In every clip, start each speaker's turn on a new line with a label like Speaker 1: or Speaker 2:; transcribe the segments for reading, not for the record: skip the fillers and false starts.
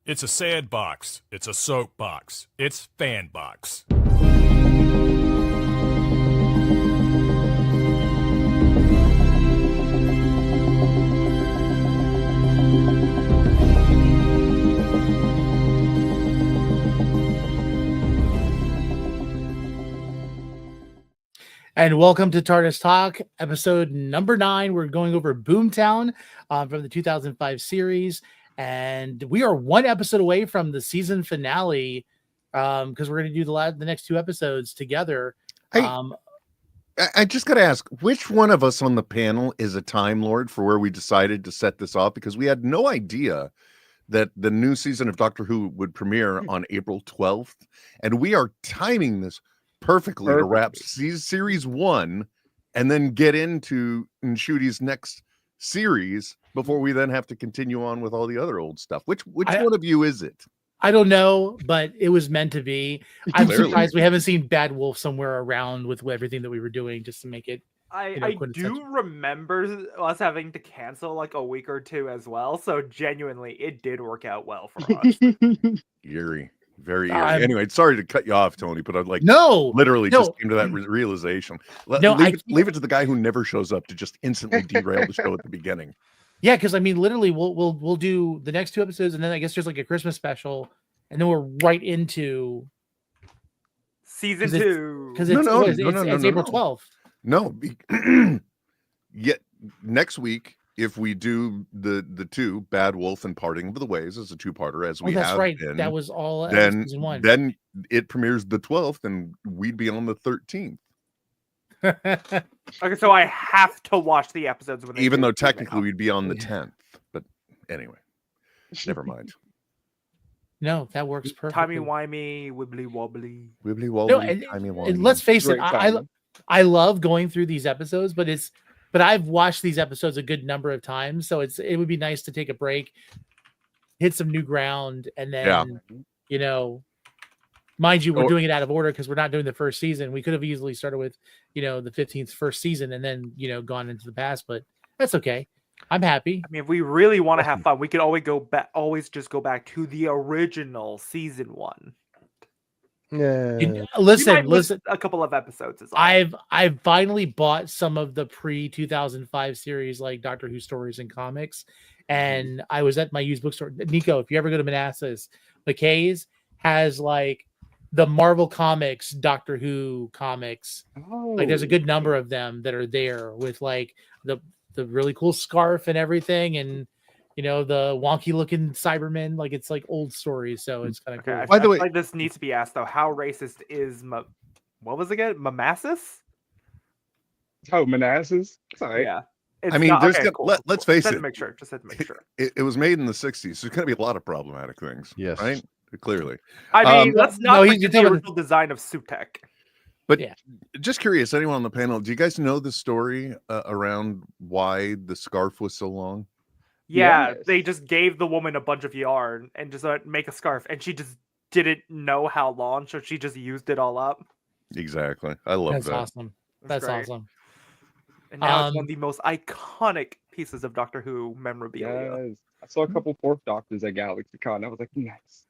Speaker 1: It's a sandbox. It's a soapbox. It's FanBox.
Speaker 2: And welcome to Tardis Talk, episode number 9. We're going over Boomtown from the 2005 series. And we are one episode away from the season finale because we're going to do the next 2 episodes together.
Speaker 3: I just got to ask, which one of us on the panel is a Time Lord for where we decided to set this off? Because we had no idea that the new season of Doctor Who would premiere on April 12th. And we are timing this perfectly to wrap series 1 and then get into Nshuti's next series before we then have to continue on with all the other old stuff. Which one of you is it?
Speaker 2: I don't know, but it was meant to be. I'm surprised we haven't seen Bad Wolf somewhere around with everything that we were doing just to make it.
Speaker 4: I do remember us having to cancel like a week or 2 as well. So genuinely, it did work out well for us.
Speaker 3: Eerie. Very eerie. Anyway, sorry to cut you off, Tony, but I'd like just came to that realization. Leave it to the guy who never shows up to just instantly derail the show at the beginning.
Speaker 2: Yeah, because I mean, literally, we'll do the next 2 episodes, and then I guess there's like a Christmas special, and then we're right into
Speaker 4: season 2
Speaker 2: because it's April 12th.
Speaker 3: No, yet next week, if we do the 2, Bad Wolf and Parting of the Ways as a 2-parter, as we have been,
Speaker 2: that was all season 1.
Speaker 3: Then it premieres the 12th, and we'd be on the 13th.
Speaker 4: Okay, so I have to watch the episodes when
Speaker 3: even though technically we'd be on the 10th. But anyway, never mind.
Speaker 2: No, that works perfectly.
Speaker 4: Timey-wimey, wibbly-wobbly.
Speaker 3: Wibbly-wobbly,
Speaker 2: timey-wimey. And let's face it, I love going through these episodes, but I've watched these episodes a good number of times, so it would be nice to take a break, hit some new ground, and then mind you, we're doing it out of order because we're not doing the first season. We could have easily started with the 15th first season and then gone into the past, but that's okay. I'm happy.
Speaker 4: I mean, if we really want to have fun, we could always just go back to the original season 1.
Speaker 2: Yeah. Listen.
Speaker 4: A couple of episodes.
Speaker 2: I've finally bought some of the pre-2005 series like Doctor Who stories and comics, and I was at my used bookstore. Niko, if you ever go to Manassas, McKay's has like the Marvel Comics, Doctor Who comics. Like there's a good number of them that are there with like the really cool scarf and everything, and the wonky looking Cybermen. Like it's like old stories, so it's kind of cool.
Speaker 4: By the way, like this needs to be asked though. How racist is what was it again? Manassas?
Speaker 5: Oh, Manassas. Sorry.
Speaker 4: Yeah.
Speaker 3: I mean, let's face it.
Speaker 4: Just had to make sure.
Speaker 3: It was made in the 60s. So there's going to be a lot of problematic things. Yes. Right? Clearly.
Speaker 4: I mean, let's not forget the original design of Sutek.
Speaker 3: But just curious, anyone on the panel, do you guys know the story around why the scarf was so long?
Speaker 4: Yeah, they just gave the woman a bunch of yarn and just make a scarf, and she just didn't know how long, so she just used it all up.
Speaker 3: Exactly. I love that.
Speaker 2: That's awesome. That's awesome.
Speaker 4: And now it's one of the most iconic pieces of Doctor Who memorabilia.
Speaker 5: Yes. I saw a couple 4th Doctors at GalaxyCon. I was like, nice.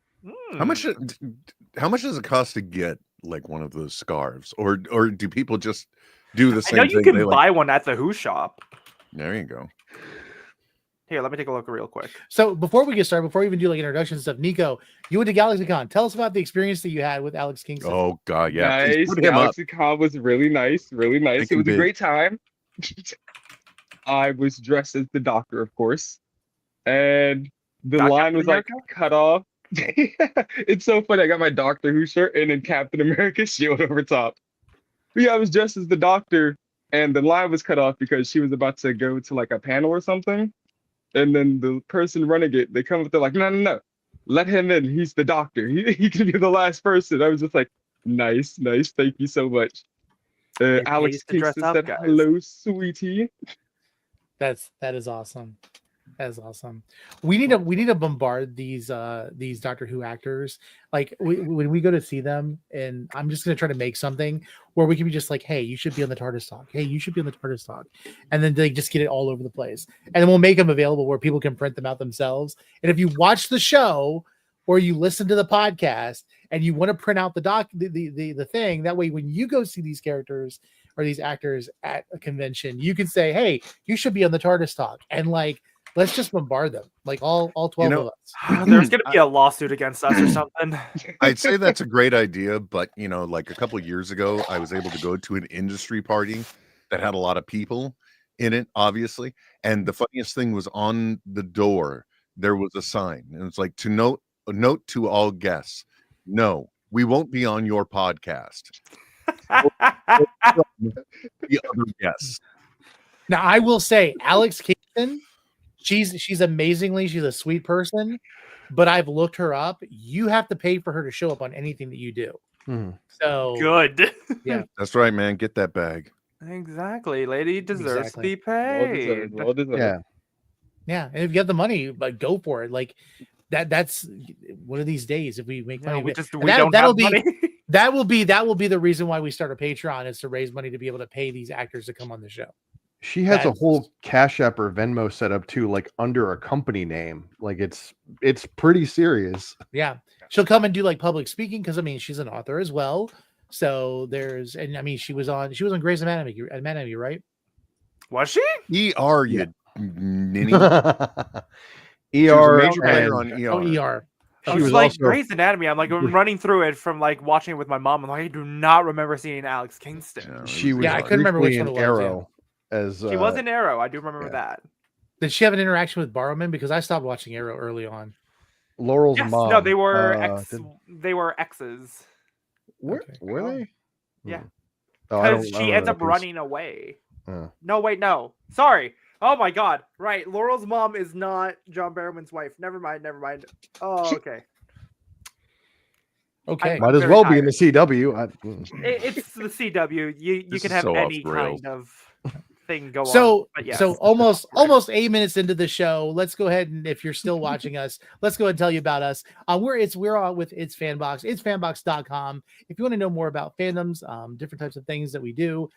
Speaker 3: How much does it cost to get like one of those scarves, or do people just do the same thing?
Speaker 4: I know you can buy one at the Who shop.
Speaker 3: There you go.
Speaker 4: Here, let me take a look real quick.
Speaker 2: So before we get started, before we even do like introduction stuff, Niko, you went to GalaxyCon. Tell us about the experience that you had with Alex Kingston.
Speaker 3: Oh God, yeah.
Speaker 5: Nice. GalaxyCon was really nice, really nice. It was a great time. I was dressed as the Doctor, of course, and the line was like cut off. It's so funny. I got my Doctor Who shirt and then Captain America shield over top. But yeah, I was dressed as the Doctor, and the line was cut off because she was about to go to like a panel or something. And then the person running it, they come up, they're like, no, let him in. He's the Doctor. He can be the last person. I was just like, nice. Thank you so much. Alex Kingston said, hello, sweetie.
Speaker 2: That is awesome. That is awesome. We need to bombard these Doctor Who actors. Like when we go to see them, and I'm just gonna try to make something where we can be just like, hey, you should be on the Tardis Talk. Hey, you should be on the Tardis Talk, and then they just get it all over the place. And then we'll make them available where people can print them out themselves. And if you watch the show, or you listen to the podcast and you want to print out the thing. That way, when you go see these characters or these actors at a convention, you can say, "Hey, you should be on the Tardis Talk," and like, let's just bombard them, like all 12 of us.
Speaker 4: There's gonna be a lawsuit against us or something.
Speaker 3: I'd say that's a great idea, but like a couple of years ago, I was able to go to an industry party that had a lot of people in it, obviously. And the funniest thing was on the door, there was a sign, and it's like, note to all guests, no, we won't be on your podcast. The other guests.
Speaker 2: Now, I will say, Alex Kingston, she's a sweet person, but I've looked her up. You have to pay for her to show up on anything that you do. So
Speaker 4: good.
Speaker 2: Yeah,
Speaker 3: that's right, man. Get that bag.
Speaker 4: Exactly, lady deserves to be paid.
Speaker 5: Well deserved.
Speaker 2: Yeah, and if you have the money, like, go for it. Like that's one of these days. If we make money, that will be the reason why we start a Patreon, is to raise money to be able to pay these actors to come on the show.
Speaker 6: She has a whole Cash App or Venmo set up too, like under a company name. Like it's pretty serious.
Speaker 2: Yeah, she'll come and do like public speaking, because I mean she's an author as well. So she was on Grey's Anatomy, right?
Speaker 4: Was she?
Speaker 3: ER, you ninny.
Speaker 6: ER,
Speaker 3: major player on ER.
Speaker 2: Oh, ER.
Speaker 4: She was like Grey's Anatomy. I'm like running through it from like watching it with my mom. I'm like, I do not remember seeing Alex Kingston.
Speaker 6: She was
Speaker 2: I couldn't remember which one it was.
Speaker 6: Arrow.
Speaker 4: She was in Arrow. I do remember that.
Speaker 2: Did she have an interaction with Barrowman? Because I stopped watching Arrow early on.
Speaker 6: Laurel's mom.
Speaker 4: No, they were they were exes.
Speaker 6: Were they?
Speaker 4: Yeah.
Speaker 6: Because
Speaker 4: she ends up running away. No, wait, no. Sorry. Oh my God. Right. Laurel's mom is not John Barrowman's wife. Never mind. Oh, okay.
Speaker 2: Okay.
Speaker 6: Might as well be in the CW.
Speaker 4: It's the CW. You can have any kind of thing go
Speaker 2: on.
Speaker 4: But yes.
Speaker 2: So almost 8 minutes into the show, let's go ahead, and if you're still watching us, let's go ahead and tell you about us. We're on with It's FanBox, itsfanbox.com. If you want to know more about fandoms, different types of things that we do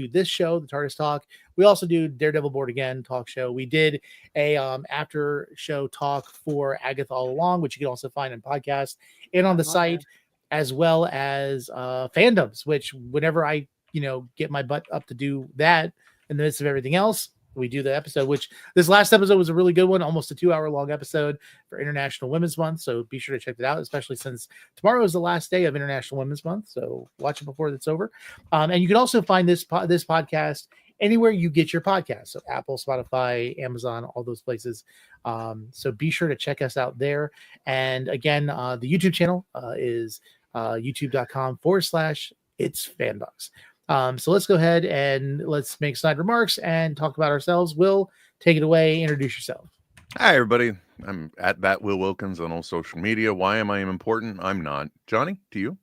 Speaker 2: this show, the Tardis Talk. We also do Daredevil Board Again talk show. We did a after show talk for Agatha All Along, which you can also find in podcast and on the site, as well as fandoms, which whenever I get my butt up to do that in the midst of everything else, we do the episode, which this last episode was a really good one, almost a 2-hour long episode for International Women's Month. So be sure to check that out, especially since tomorrow is the last day of International Women's Month. So watch it before it's over. And you can also find this podcast anywhere you get your podcast. So Apple, Spotify, Amazon, all those places. So be sure to check us out there. And again, the YouTube channel is youtube.com/itsfanbox. So let's go ahead and let's make snide remarks and talk about ourselves. Will, take it away. Introduce yourself.
Speaker 3: Hi, everybody. I'm at that Will Wilkins on all social media. Why am I important? I'm not. Johnny, to you.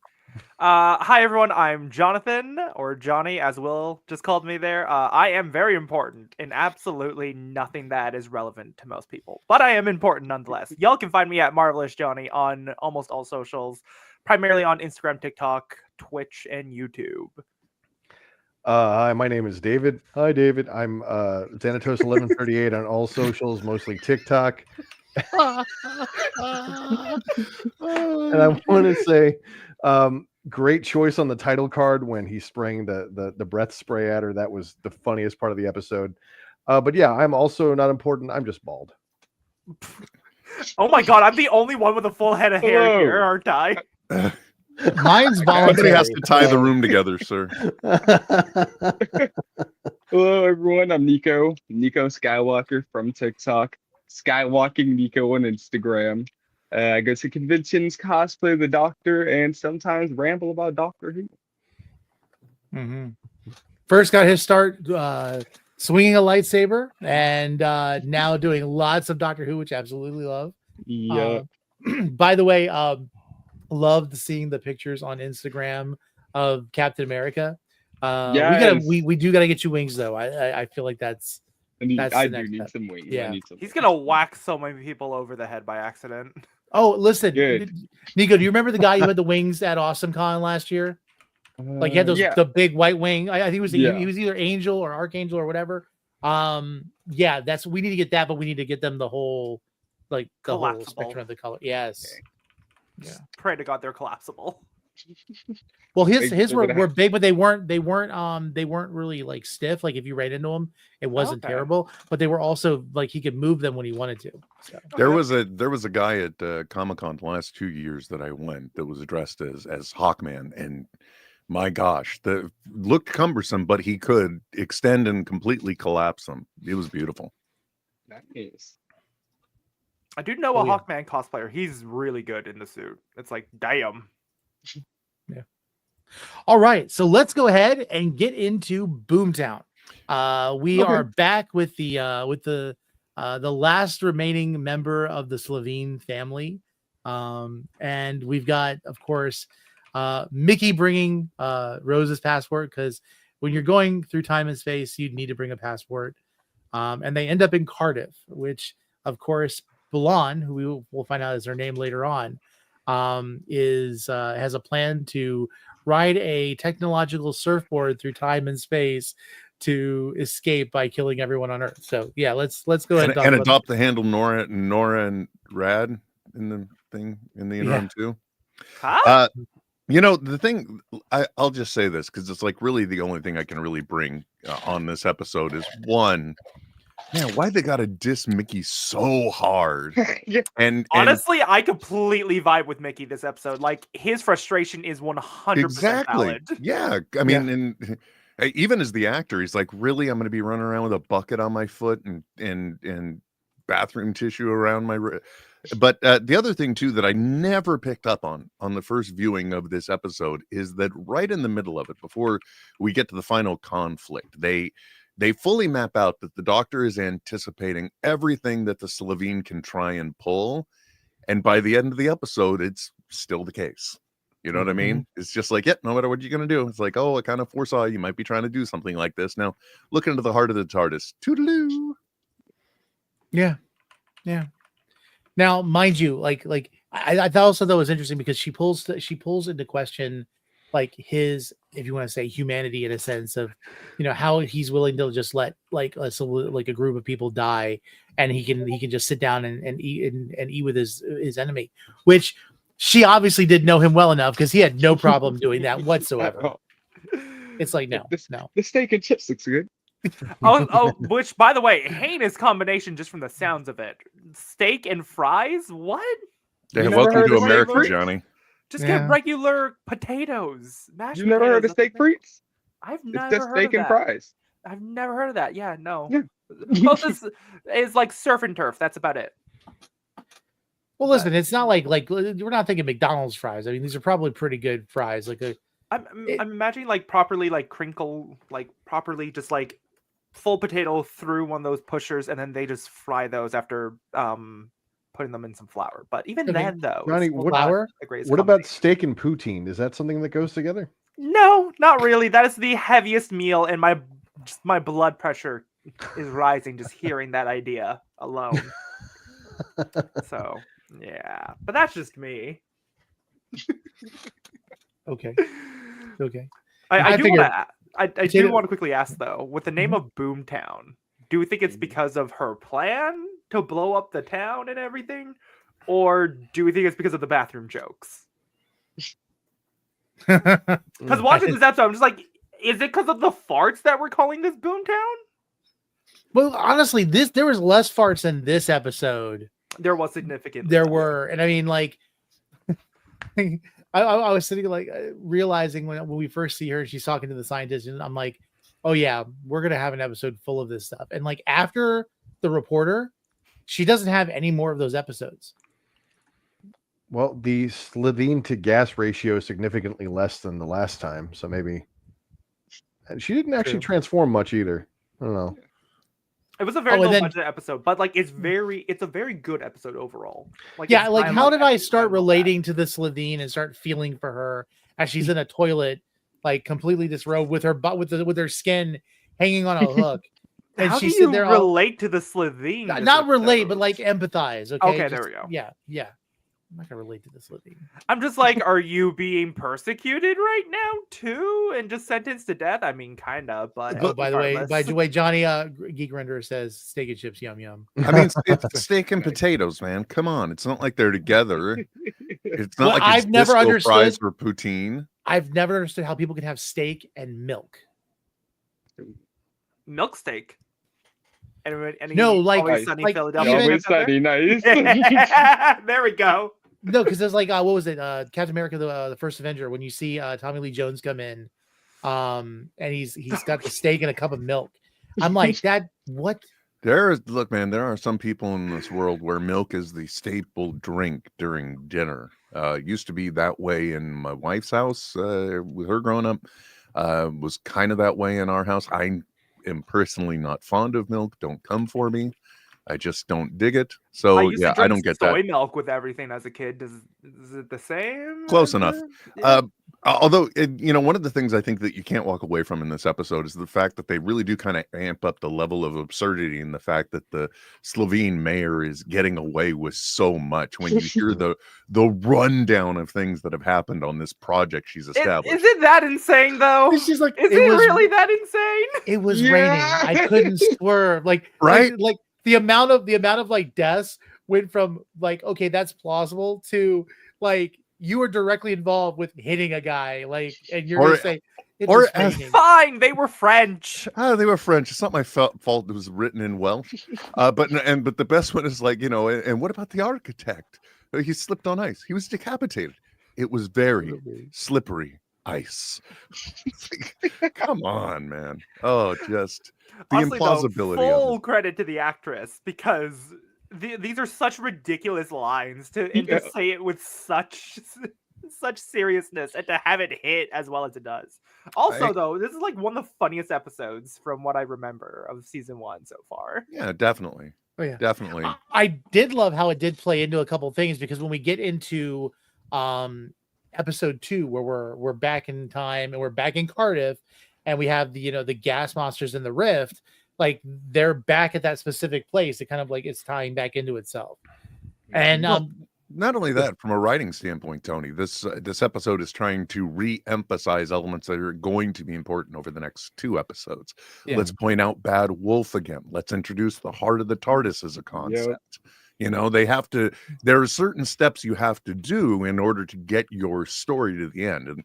Speaker 4: Hi, everyone. I'm Jonathan, or Johnny, as Will just called me there. I am very important in absolutely nothing that is relevant to most people, but I am important nonetheless. Y'all can find me at Marvelous Johnny on almost all socials, primarily on Instagram, TikTok, Twitch, and YouTube.
Speaker 6: Hi, my name is David. Hi, David. I'm Xanatos 1138 on all socials, mostly TikTok. And I want to say, great choice on the title card when he's spraying the breath spray at her. That was the funniest part of the episode. But yeah, I'm also not important. I'm just bald.
Speaker 4: Oh my God, I'm the only one with a full head of hair here, aren't I?
Speaker 2: Mine's voluntary.
Speaker 3: Somebody has to tie the room together, sir.
Speaker 5: Hello, everyone. I'm Niko Skywalker from TikTok. Skywalking Niko on Instagram. I go to conventions, cosplay the Doctor, and sometimes ramble about Doctor Who.
Speaker 2: Mm-hmm. First got his start swinging a lightsaber, and now doing lots of Doctor Who, which I absolutely love.
Speaker 5: Yeah.
Speaker 2: By the way, loved seeing the pictures on Instagram of Captain America.
Speaker 5: Yes.
Speaker 2: We do gotta get you wings though. I feel like I
Speaker 5: do need some wings.
Speaker 2: Yeah.
Speaker 4: He's gonna whack so many people over the head by accident.
Speaker 2: Oh, listen,
Speaker 5: Good.
Speaker 2: Niko, do you remember the guy who had the wings at AwesomeCon last year? Like he had those the big white wing. I think it was he was either Angel or Archangel or whatever. Yeah, we need to get that, but we need to get them the whole whole spectrum of the color. Yes.
Speaker 4: Pray to God they're collapsible.
Speaker 2: Well, his
Speaker 5: They're
Speaker 2: were,
Speaker 5: gonna
Speaker 2: were big, but they weren't really like stiff. Like if you ran into them, it wasn't
Speaker 4: Okay.
Speaker 2: terrible. But they were also like he could move them when he wanted to. So
Speaker 3: There was a guy at Comic-Con the last 2 years that I went that was dressed as Hawkman, and my gosh, the looked cumbersome, but he could extend and completely collapse them. It was beautiful.
Speaker 5: Nice.
Speaker 4: I do know
Speaker 2: Oh,
Speaker 4: a
Speaker 2: yeah.
Speaker 4: Hawkman cosplayer. He's really good in the suit. It's like, damn.
Speaker 2: all right, so let's go ahead and get into Boomtown. We
Speaker 5: Okay.
Speaker 2: are back with the last remaining member of the Slovene family, and we've got, of course, Mickey bringing Rose's passport, because when you're going through time and space, you need to bring a passport. And they end up in Cardiff, which, of course, Bulan, who we'll find out is her name later on, has a plan to ride a technological surfboard through time and space to escape by killing everyone on Earth. So yeah, let's go ahead
Speaker 3: And,
Speaker 2: talk
Speaker 3: and
Speaker 2: about
Speaker 3: adopt the handle Nora and Rad in the thing in the interim too.
Speaker 4: Huh?
Speaker 3: You know, the thing, I'll just say this because it's like really the only thing I can really bring on this episode is one, man, why they gotta diss Mickey so hard?
Speaker 5: Yeah.
Speaker 3: And
Speaker 4: Honestly, I completely vibe with Mickey this episode. Like, his frustration is 100%
Speaker 3: exactly,
Speaker 4: valid.
Speaker 3: yeah. I mean, and even as the actor, he's like, really, I'm going to be running around with a bucket on my foot and bathroom tissue around my. But the other thing too that I never picked up on the first viewing of this episode is that right in the middle of it, before we get to the final conflict, they fully map out that the Doctor is anticipating everything that the Slovene can try and pull, and by the end of the episode, it's still the case. You know what I mean? It's just like, no matter what you're gonna do, it's like, oh, I kind of foresaw you might be trying to do something like this. Now, look into the heart of the TARDIS. Toodaloo.
Speaker 2: Yeah. Now, mind you, like I thought also that was interesting because she pulls into question like his, if you want to say, humanity in a sense of, how he's willing to just let like a group of people die and he can just sit down and eat with his enemy, which she obviously didn't know him well enough because he had no problem doing that whatsoever. It's like no.
Speaker 5: The steak and chips looks good.
Speaker 4: Which, by the way, heinous combination just from the sounds of it. Steak and fries? What?
Speaker 3: Hey,
Speaker 5: You never
Speaker 3: welcome
Speaker 5: heard
Speaker 3: to
Speaker 5: of
Speaker 3: America,
Speaker 5: steak
Speaker 3: Johnny.
Speaker 4: Just
Speaker 2: Yeah.
Speaker 4: get regular potatoes. Mashed
Speaker 5: You never heard of
Speaker 4: potatoes,
Speaker 5: steak frites?
Speaker 4: I've
Speaker 5: It's
Speaker 4: never
Speaker 5: just
Speaker 4: heard
Speaker 5: steak
Speaker 4: of
Speaker 5: and
Speaker 4: that.
Speaker 5: fries.
Speaker 4: I've never heard of that. Yeah, no.
Speaker 5: Yeah.
Speaker 4: Closest is like surf and turf. That's about it.
Speaker 2: Well, listen, it's not like we're not thinking McDonald's fries. I mean, these are probably pretty good fries.
Speaker 4: I'm imagining like properly like crinkle, like properly just like full potato through one of those pushers, and then they just fry those after putting them in some flour. But even
Speaker 2: Okay.
Speaker 4: then, though,
Speaker 6: Johnny,
Speaker 4: it's still
Speaker 6: what-
Speaker 4: not
Speaker 2: Flour?
Speaker 4: the greatest
Speaker 6: What about
Speaker 4: combination.
Speaker 6: steak and poutine? Is that something that goes together?
Speaker 4: No, not really. That is the heaviest meal, and my blood pressure is rising just hearing that idea alone. So yeah, but that's just me.
Speaker 2: Okay.
Speaker 4: I
Speaker 2: I
Speaker 4: do
Speaker 2: figured-
Speaker 4: want to. I do
Speaker 2: Potato-
Speaker 4: want to quickly ask though, with the name of Boomtown, do we think it's because of her plan to blow up the town and everything, or do we think it's because of the bathroom jokes? Because watching this episode, I'm just like, is it because of the farts that we're calling this Boomtown?
Speaker 2: Well, honestly, there was less farts in this episode.
Speaker 4: There was significant.
Speaker 2: There were, and I mean, like, I was sitting like realizing when we first see her, she's talking to the scientist, and I'm like, oh yeah, we're gonna have an episode full of this stuff. And like after the reporter, she doesn't have any more of those episodes.
Speaker 6: Well, the Slovene to gas ratio is significantly less than the last time, so maybe. And she didn't actually
Speaker 2: True.
Speaker 6: transform much either. I don't know.
Speaker 4: It was a very
Speaker 2: Oh, and
Speaker 4: low
Speaker 2: then-
Speaker 4: budget episode, but like it's a very good episode overall. Like
Speaker 2: Yeah,
Speaker 4: it's
Speaker 2: like how
Speaker 4: dialogue
Speaker 2: did I
Speaker 4: actually
Speaker 2: start
Speaker 4: fine with that.
Speaker 2: relating to the Slovene and start feeling for her as she's in a toilet, like completely disrobed with her butt with her skin hanging on a hook, and
Speaker 4: How
Speaker 2: she's
Speaker 4: do you
Speaker 2: sitting there
Speaker 4: relate to the Slovene? this
Speaker 2: not relate, but
Speaker 4: episode?
Speaker 2: like empathize. Okay,
Speaker 4: Okay, there we go.
Speaker 2: Yeah. I'm not gonna relate to the Slovene.
Speaker 4: I'm just like, are you being persecuted right now too, and just sentenced to death? I mean, kind of, but
Speaker 2: Oh, by the
Speaker 4: regardless.
Speaker 2: way, Johnny Geek Renderer says steak and chips, yum yum.
Speaker 3: I mean, it's steak and potatoes, man. Come on, it's not like they're together. It's not
Speaker 2: Well,
Speaker 3: like it's
Speaker 2: I've never
Speaker 3: disco fries
Speaker 2: understood-
Speaker 3: or poutine.
Speaker 2: I've never understood how people can have steak and milk.
Speaker 4: Milk steak. Any
Speaker 2: No, like-
Speaker 4: Always Sunny
Speaker 2: like
Speaker 4: Philadelphia.
Speaker 2: even-
Speaker 5: Always
Speaker 4: fans out
Speaker 5: sunny, nice.
Speaker 4: there? There we go.
Speaker 2: No, because there's like what was it? Captain America, the first Avenger. When you see Tommy Lee Jones come in, and he's got the steak and a cup of milk. I'm like, that what?
Speaker 3: Look, man, there are some people in this world where milk is the staple drink during dinner. Used to be that way in my wife's house with her growing up. Was kind of that way in our house. I am personally not fond of milk. Don't come for me. I just don't dig it. So
Speaker 4: used to
Speaker 3: yeah, I
Speaker 4: drink
Speaker 3: don't get
Speaker 4: soy
Speaker 3: that.
Speaker 4: milk with everything as a kid. Is it the same?
Speaker 3: Close
Speaker 4: as
Speaker 3: enough.
Speaker 4: it? Yeah.
Speaker 3: Although, one of the things I think that you can't walk away from in this episode is the fact that they really do kind of amp up the level of absurdity and the fact that the Slovene mayor is getting away with so much when you hear the rundown of things that have happened on this project she's established.
Speaker 4: Is it that insane though?
Speaker 2: She's like,
Speaker 4: Is it really that insane?
Speaker 2: It was
Speaker 5: Yeah.
Speaker 2: raining. I couldn't swerve.
Speaker 3: Right?
Speaker 2: Like the amount of like deaths went from like, okay, that's plausible to like you were directly involved with hitting a guy, like, and you're
Speaker 3: Or-
Speaker 2: gonna say it
Speaker 3: or
Speaker 2: was
Speaker 3: as-
Speaker 2: raining.
Speaker 4: Fine, they were French.
Speaker 3: They were French. It's not my fault. It was written in Welsh. But the best one is like, and what about the architect? He slipped on ice. He was decapitated. It was very slippery ice. Come on, man. Oh, just the
Speaker 4: Honestly, though,
Speaker 3: implausibility of
Speaker 4: full
Speaker 3: it.
Speaker 4: credit to the actress because these are such ridiculous lines and to say it with such seriousness and to have it hit as well as it does. Also, though, this is like one of the funniest episodes from what I remember of season 1 so far.
Speaker 3: Yeah, definitely.
Speaker 2: Oh, yeah.
Speaker 3: Definitely.
Speaker 2: I did love how it did play into a couple things because when we get into episode 2 where we're back in time and we're back in Cardiff and we have the gas monsters in the rift, like they're back at that specific place. It kind of like it's tying back into itself. And
Speaker 3: Well, not only that, from a writing standpoint, Tony, this episode is trying to re-emphasize elements that are going to be important over the next 2 episodes.
Speaker 2: Yeah.
Speaker 3: Let's point out Bad Wolf again. Let's introduce the heart of the TARDIS as a concept. They have to. There are certain steps you have to do in order to get your story to the end.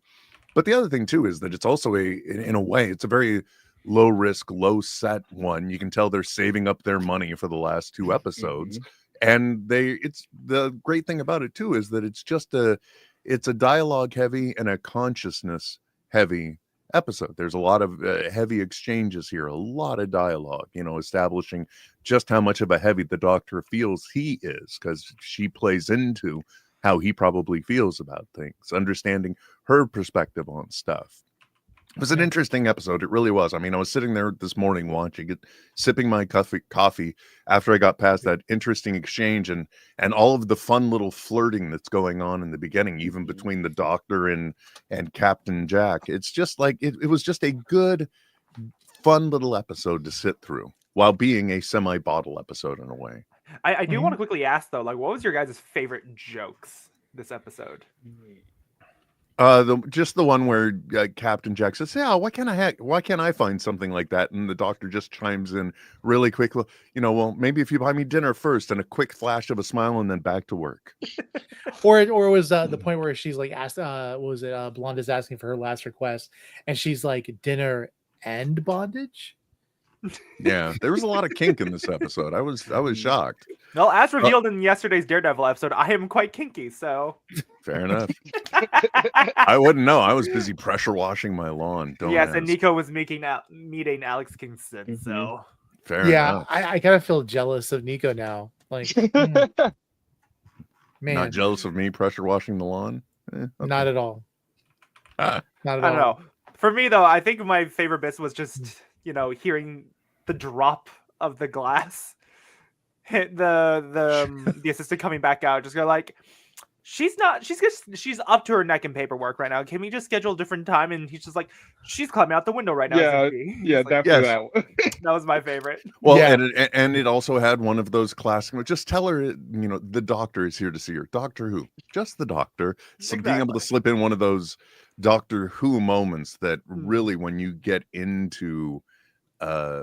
Speaker 3: But the other thing too is that it's also in a way, it's a very low risk, low set one. You can tell they're saving up their money for the last 2 episodes. And it's the great thing about it too is that it's a dialogue heavy and a consciousness heavy episode. There's a lot of heavy exchanges here, a lot of dialogue, establishing just how much of a heavy the Doctor feels he is, because she plays into how he probably feels about things, understanding her perspective on stuff. It was an interesting episode. It really was. I mean, I was sitting there this morning watching it, sipping my coffee after I got past that interesting exchange and all of the fun little flirting that's going on in the beginning, even between the Doctor and Captain Jack. It's just like it was just a good, fun little episode to sit through while being a semi-bottle episode in a way.
Speaker 4: I do want to quickly ask though, like, what was your guys' favorite jokes this episode?
Speaker 3: Just the one where Captain Jack says, "Yeah, why can't I find something like that?" And the Doctor just chimes in really quick. Well, maybe if you buy me dinner first, and a quick flash of a smile, and then back to work.
Speaker 2: or it was the point where she's like asked, what was it? Blonde is asking for her last request, and she's like, dinner and bondage.
Speaker 3: Yeah, there was a lot of kink in this episode. I was shocked.
Speaker 4: Well, as revealed in yesterday's Daredevil episode, I am quite kinky, so
Speaker 3: Fair enough. I wouldn't know. I was busy pressure washing my lawn. Don't
Speaker 4: yes,
Speaker 3: ask.
Speaker 4: and Niko was meeting Alex Kingston, so
Speaker 3: Fair
Speaker 2: Yeah,
Speaker 3: enough.
Speaker 2: I kind of feel jealous of Niko now. Like, man,
Speaker 3: Not jealous of me pressure washing the lawn? Okay.
Speaker 2: not at all.
Speaker 3: Ah.
Speaker 2: Not at
Speaker 4: I
Speaker 2: all.
Speaker 4: don't know. For me though, I think my favorite bits was just hearing the drop of the glass hit the assistant coming back out, just go like, she's up to her neck in paperwork right now. Can we just schedule a different time? And he's just like, she's climbing out the window right now.
Speaker 5: Yeah,
Speaker 4: isn't she?
Speaker 5: yeah,
Speaker 4: It's like,
Speaker 5: definitely
Speaker 3: Yes.
Speaker 5: that one.
Speaker 4: that was my favorite.
Speaker 3: Well,
Speaker 2: Yeah.
Speaker 3: and it also had one of those classic. Just tell her, the Doctor is here to see her. Doctor Who, just the Doctor. So being able to slip in one of those Doctor Who moments that really, when you get into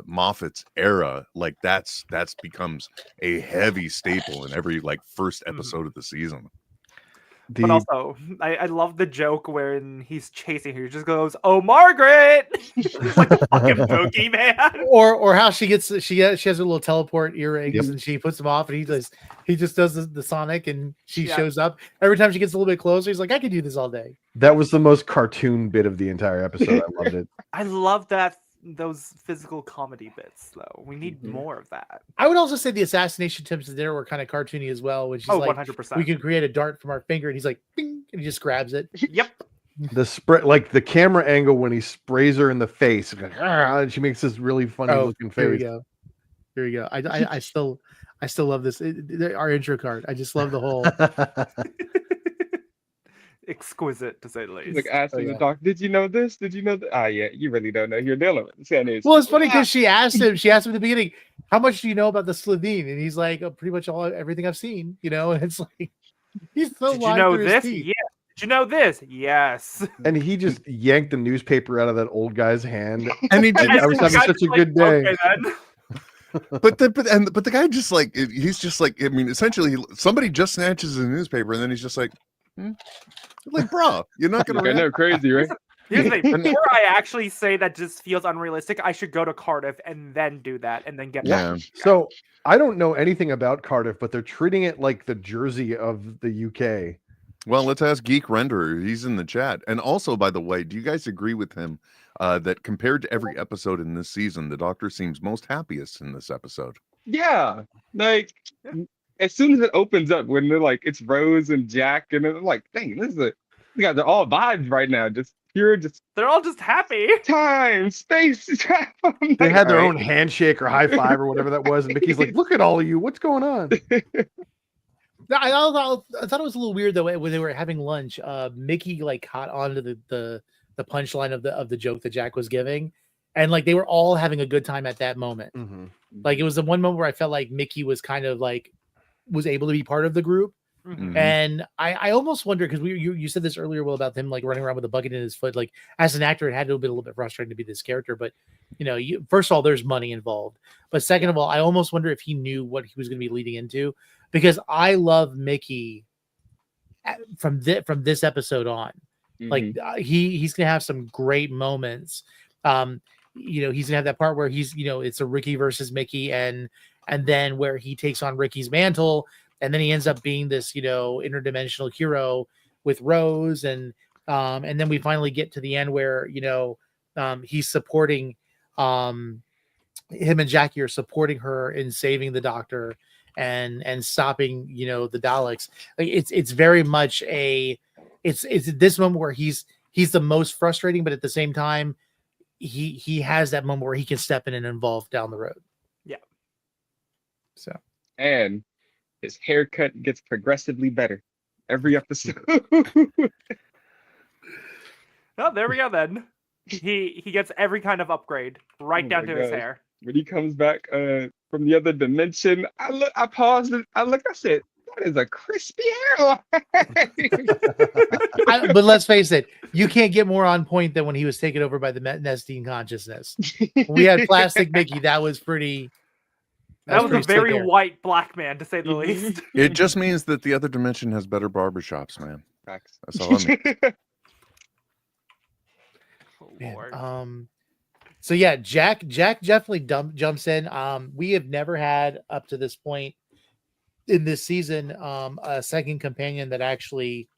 Speaker 3: Moffat's era, like that's becomes a heavy staple in every first episode of the season.
Speaker 4: But also, I love the joke when he's chasing her. He just goes, "Oh, Margaret!" It's like a fucking boogeyman.
Speaker 2: Or how she has her little teleport earrings
Speaker 6: Yep.
Speaker 2: and she puts them off and he just does the Sonic and she
Speaker 4: Yeah.
Speaker 2: shows up every time she gets a little bit closer. He's like, I could do this all day.
Speaker 6: That was the most cartoon bit of the entire episode. I loved it.
Speaker 4: I love those physical comedy bits though. We need more of that.
Speaker 2: I would also say the assassination attempts there were kind of cartoony as well, which is like
Speaker 4: 100%.
Speaker 2: we can create a dart from our finger and he's like, bing, and he just grabs it.
Speaker 4: Yep.
Speaker 6: The spray, like the camera angle when he sprays her in the face, and she makes this really funny looking
Speaker 2: Here we
Speaker 6: face.
Speaker 2: go. Here we go. I still love this. Our intro card. I just love the whole.
Speaker 4: Exquisite to say the least.
Speaker 5: Like asking the doctor, did you know this? Did you know that? Ah, yeah, you really don't know who you're dealing with.
Speaker 2: Well, it's funny because she asked him at the beginning, how much do you know about the Slovene? And he's like, pretty much everything I've seen, and it's like, he's so
Speaker 4: Did you know this? Yeah. Did you know this? Yes.
Speaker 6: And he just yanked the newspaper out of that old guy's hand.
Speaker 3: And he did.
Speaker 6: I was having such a good day.
Speaker 4: Okay, then.
Speaker 3: But the guy just like, he's just like, I mean, essentially somebody just snatches a newspaper and then he's just like, like, bro, you're not gonna
Speaker 5: I know, crazy, right?
Speaker 4: Here's the thing. Before I actually say that just feels unrealistic, I should go to Cardiff and then do that and then get back.
Speaker 6: So I don't know anything about Cardiff, but they're treating it like the Jersey of the UK.
Speaker 3: Well, let's ask Geek Renderer. He's in the chat. And also, by the way, do you guys agree with him that compared to every episode in this season, the Doctor seems most happiest in this episode?
Speaker 5: Yeah, like as soon as it opens up, when they're like, it's Rose and Jack, and they're like, dang, you guys are all vibes right now.
Speaker 4: They're all just happy.
Speaker 5: Time, space, travel.
Speaker 6: They had their own handshake or high five or whatever that was, and Mickey's like, "Look at all of you, what's going on?"
Speaker 2: I thought it was a little weird though when they were having lunch. Mickey like caught on to the punchline of the joke that Jack was giving, and like they were all having a good time at that moment.
Speaker 6: Mm-hmm.
Speaker 2: Like it was the one moment where I felt like Mickey was kind of like was able to be part of the group.
Speaker 4: Mm-hmm.
Speaker 2: And I almost wonder because you said this earlier, Will, about him like running around with a bucket in his foot. Like as an actor, it had to have been a little bit frustrating to be this character. But first of all, there's money involved. But second of all, I almost wonder if he knew what he was going to be leading into, because I love Mickey from this episode on.
Speaker 5: Mm-hmm.
Speaker 2: Like he's going to have some great moments. He's gonna have that part where he's it's a Ricky versus Mickey, and then where he takes on Ricky's mantle. And then he ends up being this, interdimensional hero with Rose, and then we finally get to the end where he's supporting him and Jackie are supporting her in saving the Doctor and stopping the Daleks. Like it's very much it's this moment where he's the most frustrating, but at the same time he has that moment where he can step in and involve down the road.
Speaker 4: Yeah.
Speaker 2: So
Speaker 5: and his haircut gets progressively better every episode.
Speaker 4: Oh, there we go then. He gets every kind of upgrade right down to his hair.
Speaker 5: When he comes back from the other dimension, I paused and I said, that is a crispy hairline.
Speaker 2: But let's face it, you can't get more on point than when he was taken over by the Nestine consciousness. We had Plastic Mickey. That was pretty.
Speaker 4: That was a very white black man, to say the least.
Speaker 3: It just means that the other dimension has better barbershops, man.
Speaker 5: Facts.
Speaker 3: That's all I mean.
Speaker 4: Lord.
Speaker 2: So yeah, Jack definitely jumps in. We have never had up to this point in this season a second companion that actually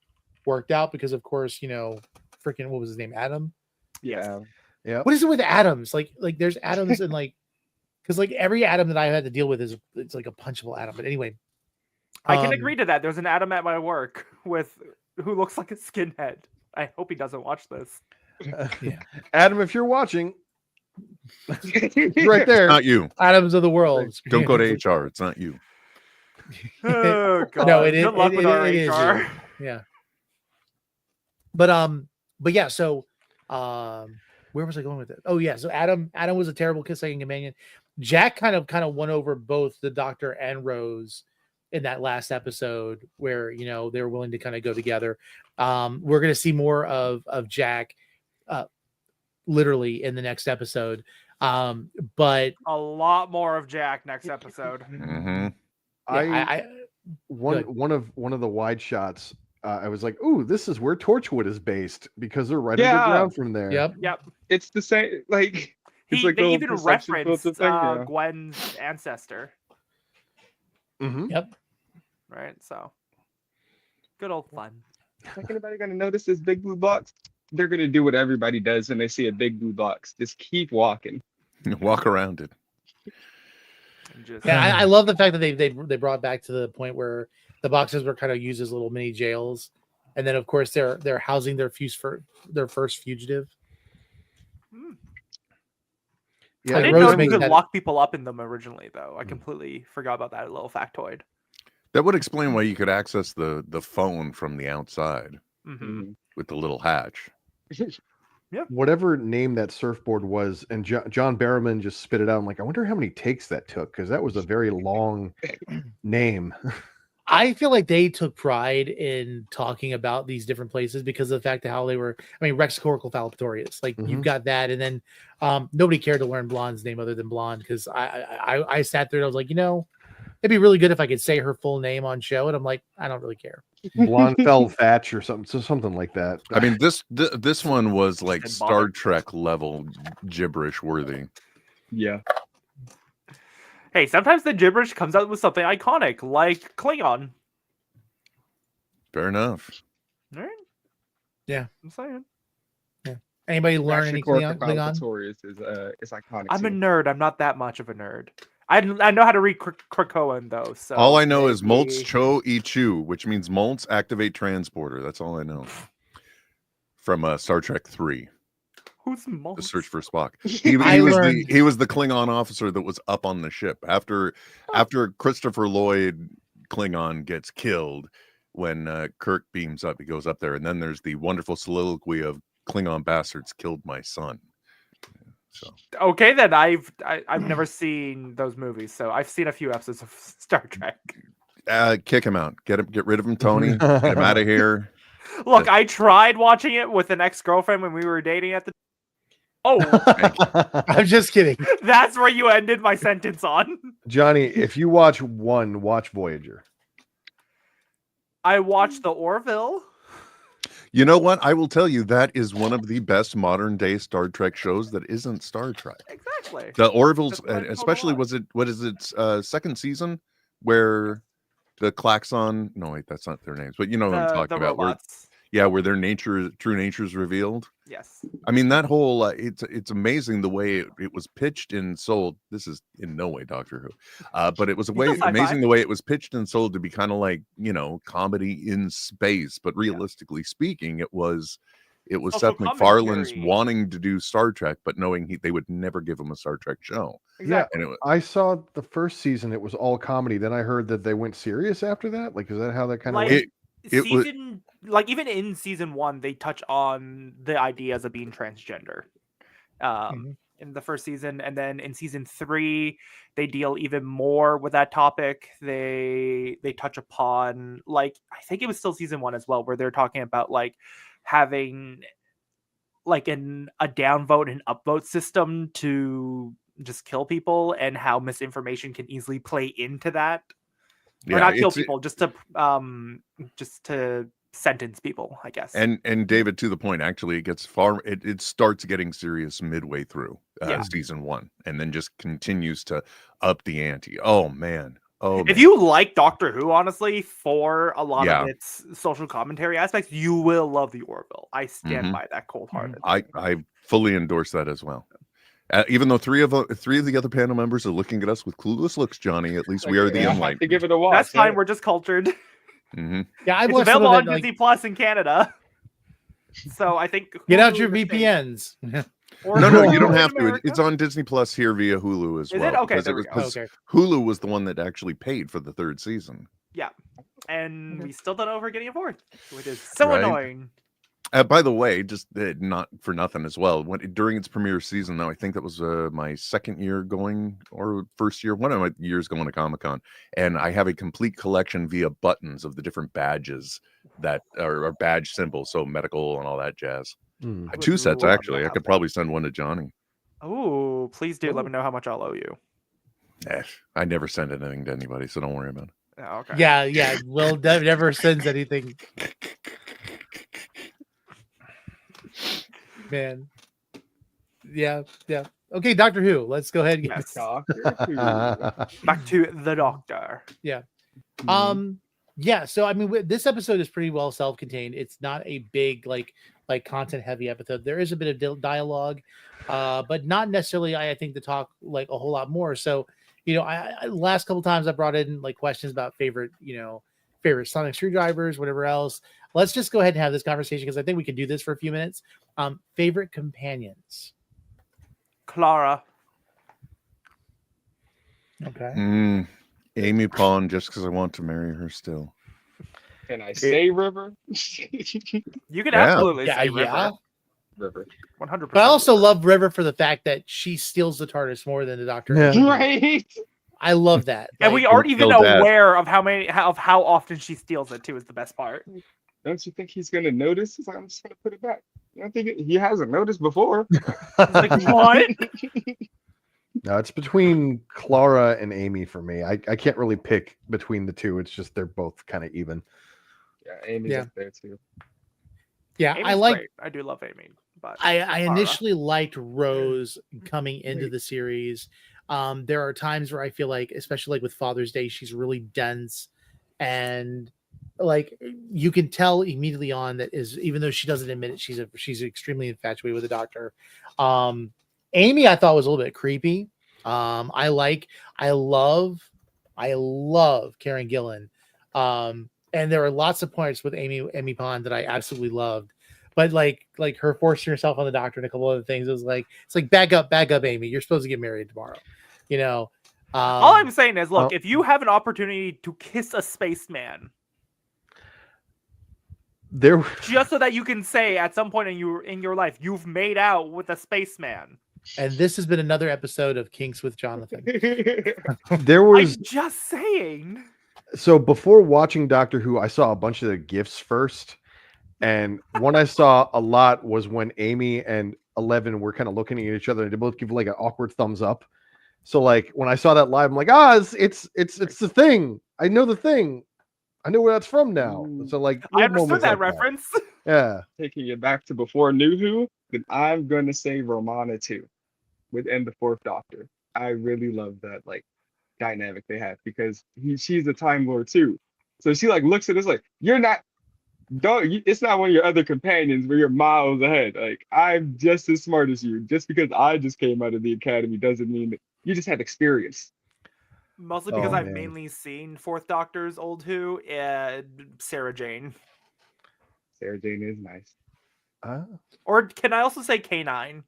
Speaker 2: worked out, because of course freaking what was his name, Adam?
Speaker 5: Yeah.
Speaker 2: What is it with Adams? Like there's Adams and like, because like every Adam that I had to deal with it's like a punchable Adam. But anyway,
Speaker 4: I can agree to that. There's an Adam at my work who looks like a skinhead. I hope he doesn't watch this.
Speaker 2: Yeah.
Speaker 6: Adam, if you're watching, he's right there.
Speaker 3: It's not you.
Speaker 2: Adams of the world.
Speaker 3: Don't go to HR. It's not you.
Speaker 4: Oh god.
Speaker 2: No, it
Speaker 4: Good
Speaker 2: is.
Speaker 4: luck with our
Speaker 2: It is
Speaker 4: HR.
Speaker 2: you. Yeah. But yeah. So, where was I going with it? Oh yeah. So Adam was a terrible second companion. Jack kind of won over both the Doctor and Rose in that last episode, where they were willing to kind of go together. We're gonna see more of Jack, literally in the next episode. But
Speaker 4: A lot more of Jack next episode.
Speaker 3: Mm-hmm.
Speaker 6: One of the wide shots I was like, "Ooh, this is where Torchwood is based because they're right
Speaker 5: Yeah.
Speaker 6: underground from there."
Speaker 2: Yep.
Speaker 4: Yep.
Speaker 5: It's the same. Like it's like
Speaker 4: They
Speaker 5: the
Speaker 4: even
Speaker 5: perception
Speaker 4: referenced
Speaker 5: filter thing. Yeah.
Speaker 4: Gwen's ancestor,
Speaker 6: Mhm.
Speaker 2: Yep.
Speaker 4: right? So good old fun.
Speaker 5: Like anybody gonna notice this big blue box? They're gonna do what everybody does when they see a big blue box. Just keep walking.
Speaker 3: Walk around it.
Speaker 4: And just
Speaker 2: Yeah, I love the fact that they brought back to the point where the boxes were kind of used as little mini jails, and then of course they're housing their first fugitive.
Speaker 6: Yeah,
Speaker 4: I
Speaker 2: Like
Speaker 4: didn't
Speaker 2: Rose
Speaker 4: know you
Speaker 2: makes
Speaker 4: could
Speaker 2: that-
Speaker 4: lock people up in them originally, though. I completely forgot about that little factoid.
Speaker 3: That would explain why you could access the phone from the outside
Speaker 4: Hmm
Speaker 3: with the little hatch.
Speaker 6: whatever name that surfboard was, and John Barrowman just spit it out. I'm like, I wonder how many takes that took because that was a very long name.
Speaker 2: I feel like they took pride in talking about these different places because of the fact that how they were. I mean, Rex Coracle Fallipatorius, like you've
Speaker 6: Mhm.
Speaker 2: got that, and then nobody cared to learn Blonde's name other than Blonde because I sat there and I was like, it'd be really good if I could say her full name on show, and I'm like, I don't really care.
Speaker 6: Blonde fell Thatch or something like that.
Speaker 3: I mean, this one was like
Speaker 4: And
Speaker 3: Star
Speaker 4: bother.
Speaker 3: Trek level gibberish worthy.
Speaker 5: Yeah.
Speaker 4: Hey, sometimes the gibberish comes out with something iconic, like Klingon.
Speaker 3: Fair enough.
Speaker 4: All right?
Speaker 2: Yeah.
Speaker 4: I'm saying.
Speaker 2: Anybody learn any Klingon?
Speaker 5: Is iconic.
Speaker 4: I'm a
Speaker 5: too.
Speaker 4: nerd. I'm not that much of a nerd. I know how to read Krakoan, though. So
Speaker 3: All I know is Moltz
Speaker 4: maybe-
Speaker 3: Cho Ichu, which means Moltz activate transporter. That's all I know. From Star Trek 3,
Speaker 4: Who's
Speaker 3: The
Speaker 4: Moltz?
Speaker 3: Search for Spock. He was the Klingon officer that was up on the ship after Christopher Lloyd Klingon gets killed. When Kirk beams up, he goes up there, and then there's the wonderful soliloquy of Klingon bastards killed my son. So
Speaker 4: Okay, then I've never seen those movies, so I've seen a few episodes of Star Trek.
Speaker 3: kick him out. Get rid of him, Tony. Get him out of here.
Speaker 4: Look, I tried watching it with an ex-girlfriend when we were dating at the. Oh,
Speaker 2: I'm just kidding.
Speaker 4: that's where you ended my sentence on.
Speaker 6: Johnny, if you watch Voyager.
Speaker 4: I watched the Orville.
Speaker 3: You know what? I will tell you that is one of the best modern day Star Trek shows that isn't Star Trek.
Speaker 4: Exactly.
Speaker 3: The Orville's,
Speaker 4: That's what I told
Speaker 3: especially
Speaker 4: Laura.
Speaker 3: what is its second season where the Klaxon? No, wait, that's not their names, but you know what I'm talking
Speaker 4: the
Speaker 3: about.
Speaker 4: robots.
Speaker 3: Where their true nature is revealed.
Speaker 4: Yes.
Speaker 3: I mean, that whole it's amazing the way it was pitched and sold. This is in no way Doctor Who, but it was
Speaker 4: sci-fi.
Speaker 3: amazing the way it was pitched and sold to be kind of like comedy in space. But realistically speaking, it was
Speaker 4: Also
Speaker 3: Seth MacFarlane's
Speaker 4: commentary.
Speaker 3: wanting to do Star Trek, but knowing they would never give him a Star Trek show.
Speaker 4: Exactly.
Speaker 3: And
Speaker 6: I saw the first season; it was all comedy. Then I heard that they went serious after that. Like, is that how that kind of?
Speaker 4: Like,
Speaker 3: It was-
Speaker 4: season, like even in season 1, they touch on the ideas of being transgender. In the first season, and then in season 3, they deal even more with that topic. They touch upon, like, I think it was still season 1 as well, where they're talking about like having like a downvote and upvote system to just kill people, and how misinformation can easily play into that. Or not kill people, just to sentence people, I guess.
Speaker 3: And David, to the point, actually, it gets it starts getting serious midway through season 1, and then just continues to up the ante. Oh man.
Speaker 4: If you like Doctor Who, honestly, for a lot of its social commentary aspects, you will love the Orville. I stand by that cold-heartedly.
Speaker 3: I fully endorse that as well. Even though three of the other panel members are looking at us with clueless looks, Johnny, at least we are the
Speaker 5: I have
Speaker 3: enlightened.
Speaker 5: to give it a watch.
Speaker 4: That's fine. We're just cultured.
Speaker 3: Mm-hmm.
Speaker 2: Yeah, I
Speaker 4: It's
Speaker 2: watched some
Speaker 4: available
Speaker 2: of
Speaker 4: on
Speaker 2: it.
Speaker 4: Disney Plus in Canada. So I think
Speaker 2: Get out
Speaker 4: Hulu
Speaker 2: your
Speaker 4: is the same.
Speaker 2: VPNs.
Speaker 4: Or
Speaker 3: No,
Speaker 4: Hulu
Speaker 3: you don't
Speaker 4: in
Speaker 3: have to.
Speaker 4: America.
Speaker 3: It's on Disney Plus here via Hulu as
Speaker 4: Is
Speaker 3: well.
Speaker 4: it? Okay,
Speaker 3: because
Speaker 4: there we go.
Speaker 3: because
Speaker 2: Okay.
Speaker 3: Hulu was the one that actually paid for the 3rd season.
Speaker 4: Yeah. And we still don't know if we're getting a 4th, which is so
Speaker 3: Right.
Speaker 4: annoying.
Speaker 3: By the way, just not for nothing as well. During its premiere season, though, I think that was my second year going, or first year, one of my years going to Comic-Con, and I have a complete collection via buttons of the different badges that are badge symbols, so medical and all that jazz.
Speaker 6: Mm.
Speaker 3: 2 sets
Speaker 4: love to
Speaker 3: actually. I
Speaker 4: have
Speaker 3: could
Speaker 4: that.
Speaker 3: probably send one to Johnny.
Speaker 4: Oh, please do. Let me know how much I'll owe you.
Speaker 3: I never send anything to anybody, so don't worry about it.
Speaker 4: Oh, okay.
Speaker 2: Yeah. Will never sends anything. Man. Yeah. Okay, Doctor Who. Let's go ahead and get
Speaker 4: Yes.
Speaker 5: Doctor Who.
Speaker 4: Back to the Doctor.
Speaker 5: Mhm.
Speaker 2: Yeah, so I mean this episode is pretty well self-contained. It's not a big like content heavy episode. There is a bit of dialogue, but not necessarily I think to talk like a whole lot more. So I last couple times I brought in like questions about favorite sonic screwdrivers, whatever else. Let's just go ahead and have this conversation because I think we can do this for a few minutes. Favorite companions.
Speaker 4: Clara.
Speaker 2: Okay.
Speaker 3: Amy Pond, just because I want to marry her still.
Speaker 5: Can I say River?
Speaker 4: You can
Speaker 3: Yeah.
Speaker 4: absolutely say
Speaker 2: Yeah.
Speaker 4: River.
Speaker 5: River.
Speaker 4: 100%.
Speaker 2: But I also love River for the fact that she steals the TARDIS more than the Doctor.
Speaker 6: Yeah.
Speaker 5: Right?
Speaker 2: I love that.
Speaker 4: And we
Speaker 2: Like,
Speaker 4: aren't even
Speaker 3: killed that.
Speaker 4: aware of how often she steals it too. Is the best part.
Speaker 5: Don't you think he's gonna notice? He's like, I'm just gonna put it back. I don't think he hasn't noticed before.
Speaker 4: It's like what?
Speaker 6: No, it's between Clara and Amy for me. I can't really pick between the two. It's just they're both kind of even.
Speaker 5: Yeah, Amy's
Speaker 2: Yeah.
Speaker 5: up there too.
Speaker 2: yeah,
Speaker 4: Amy's
Speaker 2: I like.
Speaker 4: great. I do love Amy, but
Speaker 2: I
Speaker 4: Clara.
Speaker 2: initially liked Rose coming into the series. There are times where I feel like, especially like with Father's Day, she's really dense, and like you can tell immediately on that is even though she doesn't admit it, she's extremely infatuated with the Doctor. Amy, I thought was a little bit creepy. I love Karen Gillan. And there are lots of points with Amy Pond that I absolutely loved. But like her forcing herself on the Doctor and a couple other things, it's like back up, Amy. You're supposed to get married tomorrow.
Speaker 4: All I'm saying is, look, if you have an opportunity to kiss a spaceman,
Speaker 6: There,
Speaker 4: just so that you can say at some point in your life you've made out with a spaceman.
Speaker 2: and this has been another episode of Kinks with Jonathan.
Speaker 6: there was
Speaker 4: I'm just saying.
Speaker 6: so before watching Doctor Who, I saw a bunch of the gifts first, and one I saw a lot was when Amy and 11 were kind of looking at each other, and they both give like an awkward thumbs up. So like when I saw that live, I'm like, it's the thing. I know the thing. I know where that's from now. So like
Speaker 4: I
Speaker 6: little
Speaker 4: understood
Speaker 6: moments
Speaker 4: that
Speaker 6: like
Speaker 4: reference.
Speaker 6: Yeah.
Speaker 5: Taking it back to before New Who, then I'm gonna say Romana too, within the Fourth Doctor. I really love that like dynamic they have because she's a Time Lord too. So she like looks at us like, it's not one of your other companions, but you're miles ahead. Like I'm just as smart as you. Just because I just came out of the academy doesn't mean that you just had experience.
Speaker 4: Mostly because
Speaker 6: Oh,
Speaker 4: I've
Speaker 6: man.
Speaker 4: mainly seen Fourth Doctor's old Who and Sarah Jane.
Speaker 5: Sarah Jane is nice.
Speaker 4: Or can I also say K9?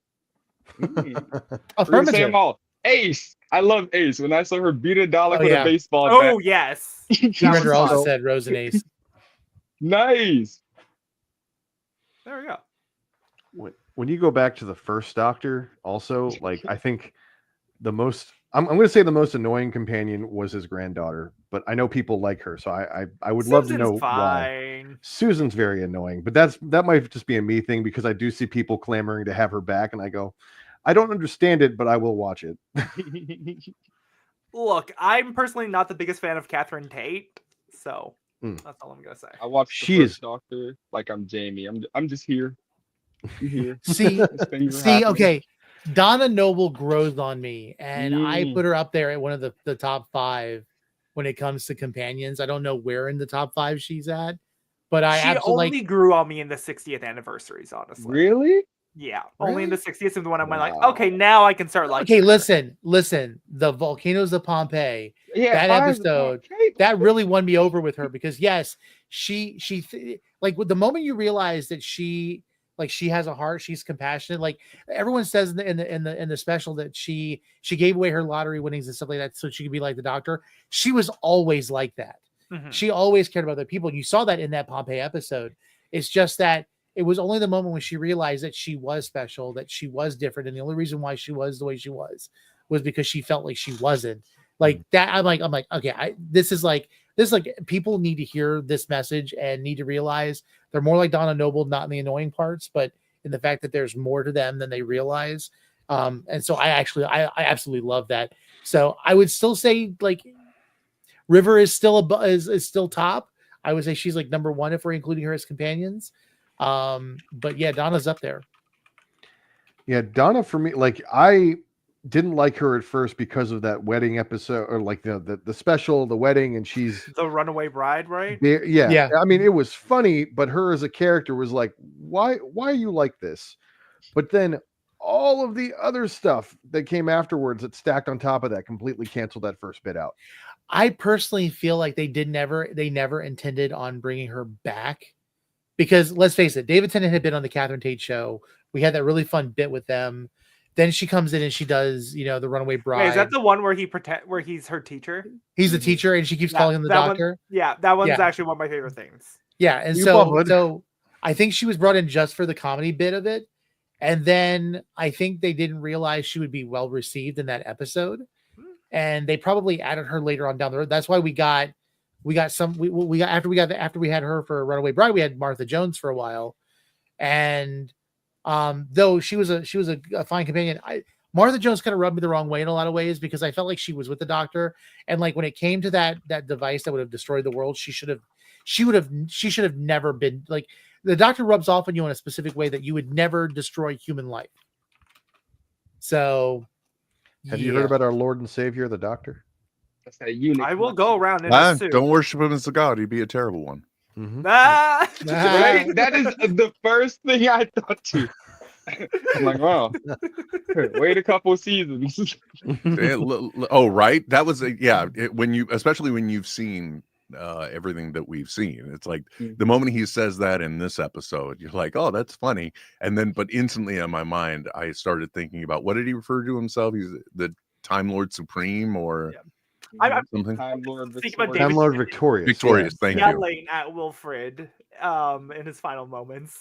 Speaker 5: We're gonna say
Speaker 2: Affirmative.
Speaker 5: them all. Ace. I love Ace. When I saw her beat a Dalek with
Speaker 2: yeah.
Speaker 5: a baseball
Speaker 4: Oh,
Speaker 5: bat.
Speaker 4: yes.
Speaker 2: Render also
Speaker 5: Also-
Speaker 2: said Rose and Ace.
Speaker 5: Nice.
Speaker 4: There we go.
Speaker 6: When you go back to the first Doctor, also like I think the most I'm going to say the most annoying companion was his granddaughter, but I know people like her, so I would love to know
Speaker 4: Susan's
Speaker 6: why.
Speaker 4: fine.
Speaker 6: Susan's very annoying, but that might just be a me thing because I do see people clamoring to have her back, and I go, I don't understand it, but I will watch it.
Speaker 4: Look, I'm personally not the biggest fan of Catherine Tate, so
Speaker 6: Mm.
Speaker 4: that's all I'm gonna say.
Speaker 5: I watched the
Speaker 6: She
Speaker 5: first
Speaker 6: is-
Speaker 5: Doctor like I'm Jamie. I'm just here. I'm here.
Speaker 2: See,
Speaker 5: Things are happening.
Speaker 2: okay. Donna Noble grows on me, and I
Speaker 5: Mm.
Speaker 2: put her up there at one of the top 5 when it comes to companions. I don't know where in the top 5 she's at, but I
Speaker 4: She
Speaker 2: absolutely
Speaker 4: only grew on me in the 60th anniversaries, honestly.
Speaker 5: Really?
Speaker 4: Yeah, only in the 60th and the one I'm like,
Speaker 5: Wow.
Speaker 4: okay, now I can start like.
Speaker 2: okay. Listen. The volcanoes of Pompeii.
Speaker 5: Yeah.
Speaker 2: That
Speaker 5: Fire's
Speaker 2: episode,
Speaker 5: okay.
Speaker 2: that really won me over with her because yes, like with the moment you realize that she has a heart, she's compassionate. Like everyone says in the special that she gave away her lottery winnings and stuff like that so she could be like the Doctor. She was always like that.
Speaker 4: Mhm.
Speaker 2: She always cared about other people, and you saw that in that Pompeii episode. It's just that it was only the moment when she realized that she was special, that she was different, and the only reason why she was the way she was because she felt like she wasn't like that. I'm like, okay, this is like people need to hear this message and need to realize they're more like Donna Noble, not in the annoying parts, but in the fact that there's more to them than they realize. And so I absolutely love that. So I would still say like River is still is still top. I would say she's like number one if we're including her as companions. But yeah, Donna's up there.
Speaker 6: Yeah, Donna for me, like I didn't like her at first because of that wedding episode, or like the special, the wedding, and she's
Speaker 4: The runaway bride, right?
Speaker 6: yeah. I mean, it was funny, but her as a character was like, why are you like this? But then all of the other stuff that came afterwards that stacked on top of that completely canceled that first bit out.
Speaker 2: I personally feel like they never intended on bringing her back, because let's face it, David Tennant had been on the Catherine Tate show. We had that really fun bit with them. Then she comes in and she does, the runaway bride.
Speaker 4: Wait, is that the one where where he's her teacher?
Speaker 2: He's the teacher and she keeps calling him the doctor.
Speaker 4: That one's actually one of my favorite things.
Speaker 2: Yeah, and so I think she was brought in just for the comedy bit of it. And then I think they didn't realize she would be well received in that episode. And they probably added her later on down the road. That's why we got after we had her for Runaway Bride, we had Martha Jones for a while. And though she was a fine companion, Martha Jones kind of rubbed me the wrong way in a lot of ways, because I felt like she was with the doctor, and like when it came to that device that would have destroyed the world, she should have never been like, the doctor rubs off on you in a specific way that you would never destroy human life. So
Speaker 6: have you heard about our Lord and Savior, the doctor?
Speaker 5: That's that unique.
Speaker 4: I will go around in a suit.
Speaker 3: Don't worship him as a god. He'd be a terrible one.
Speaker 6: Mm-hmm.
Speaker 5: Right? That is the first thing I thought too. I'm like, wow, wait a couple seasons.
Speaker 3: Oh, right. That was especially when you've seen everything that we've seen. It's like the moment he says that in this episode, you're like, oh, that's funny. And then, but instantly in my mind, I started thinking about, what did he refer to himself? He's the Time Lord Supreme, or something.
Speaker 5: Time Lord
Speaker 3: Victorious. Victorious. Thank you.
Speaker 4: Yelling at Wilfred in his final moments.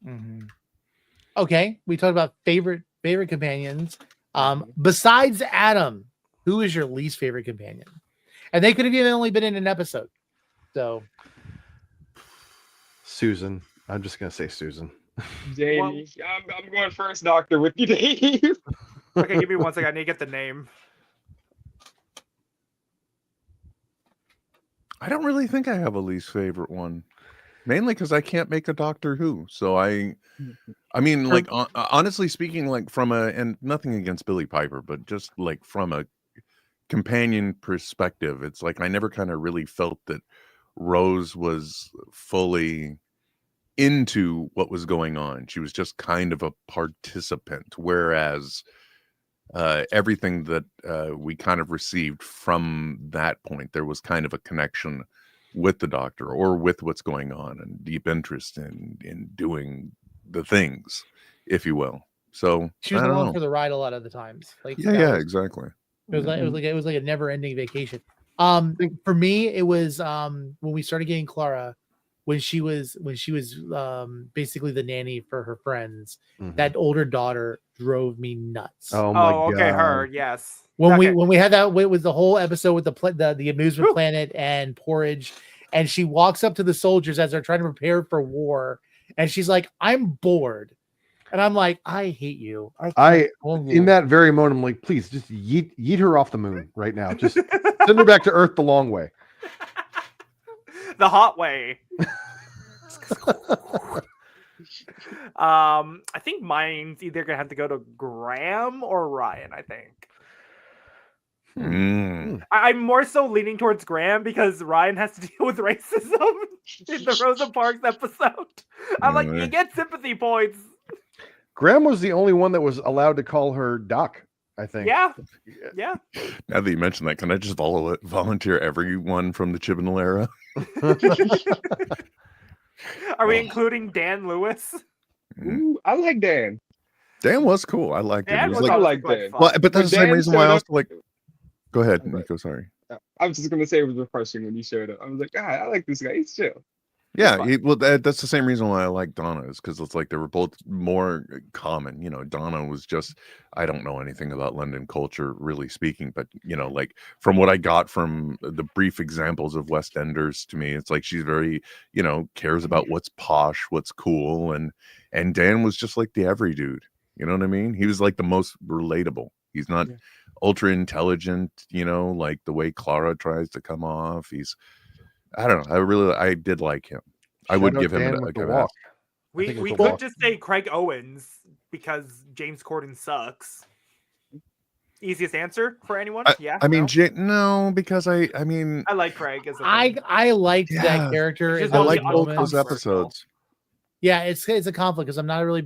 Speaker 2: Mm-hmm. Okay, we talked about favorite companions. Besides Adam, who is your least favorite companion? And they could have even only been in an episode. So
Speaker 6: Susan. I'm just gonna say Susan.
Speaker 5: Jamie. I'm going first, Doctor, with you, Dave.
Speaker 4: Okay, give me 1 second. I need to get the name.
Speaker 3: I don't really think I have a least favorite one. Mainly because I can't make a Doctor Who. So I mean, like, honestly speaking, like and nothing against Billie Piper, but just like from a companion perspective, it's like I never kind of really felt that Rose was fully into what was going on. She was just kind of a participant, whereas everything that we kind of received from that point, there was kind of a connection with the Doctor, or with what's going on, and deep interest in doing the things, if you will. So
Speaker 2: she was along for the ride a lot of the times. Like
Speaker 3: exactly.
Speaker 2: It was like a never-ending vacation. For me, it was when we started getting Clara, when she was basically the nanny for her friends. Mm-hmm. That older daughter drove me nuts.
Speaker 6: Oh my God.
Speaker 4: Okay, her, yes.
Speaker 2: When we had that with the whole episode with the amusement planet and Porridge, and she walks up to the soldiers as they're trying to prepare for war, and she's like, "I'm bored," and I'm like, "I hate you."
Speaker 6: In that very moment, I'm like, please just yeet her off the moon right now. Just send her back to Earth the long way.
Speaker 4: The hot way. I think mine's either gonna have to go to Graham or Ryan. I think. I'm more so leaning towards Graham, because Ryan has to deal with racism in the Rosa Parks episode. I'm like, you get sympathy points.
Speaker 6: Graham was the only one that was allowed to call her Doc, I think.
Speaker 4: Yeah.
Speaker 3: Now that you mention that, can I just volunteer everyone from the Chibnall era?
Speaker 4: Are we including Dan Lewis?
Speaker 5: Ooh, I like Dan.
Speaker 3: Dan was cool. I liked him.
Speaker 5: I like Dan.
Speaker 3: Well, but that's the same reason why I also like. Go ahead, Niko. Sorry.
Speaker 5: I was just gonna say it was refreshing when you showed up. I was like, God, I like this guy. He's chill.
Speaker 3: Yeah, that's the same reason why I like Donna, is because it's like they were both more common. Donna was just, I don't know anything about London culture, really speaking, but like from what I got from the brief examples of West Enders, to me, it's like she's very, cares about what's posh, what's cool, and Dan was just like the every dude. You know what I mean? He was like the most relatable. He's not ultra intelligent, like the way Clara tries to come off. I don't know. I did like him. I would give him a good
Speaker 6: walk.
Speaker 4: We
Speaker 6: it's a
Speaker 4: could
Speaker 6: walk.
Speaker 4: just say Craig Owens because James Corden sucks. Easiest answer for anyone?
Speaker 3: No, because I
Speaker 4: like Craig as a
Speaker 2: I liked that character.
Speaker 4: Just
Speaker 3: I
Speaker 4: don't
Speaker 3: like
Speaker 4: be
Speaker 3: both those
Speaker 4: uncontroversial.
Speaker 3: episodes.
Speaker 2: Yeah, it's a conflict because I'm not a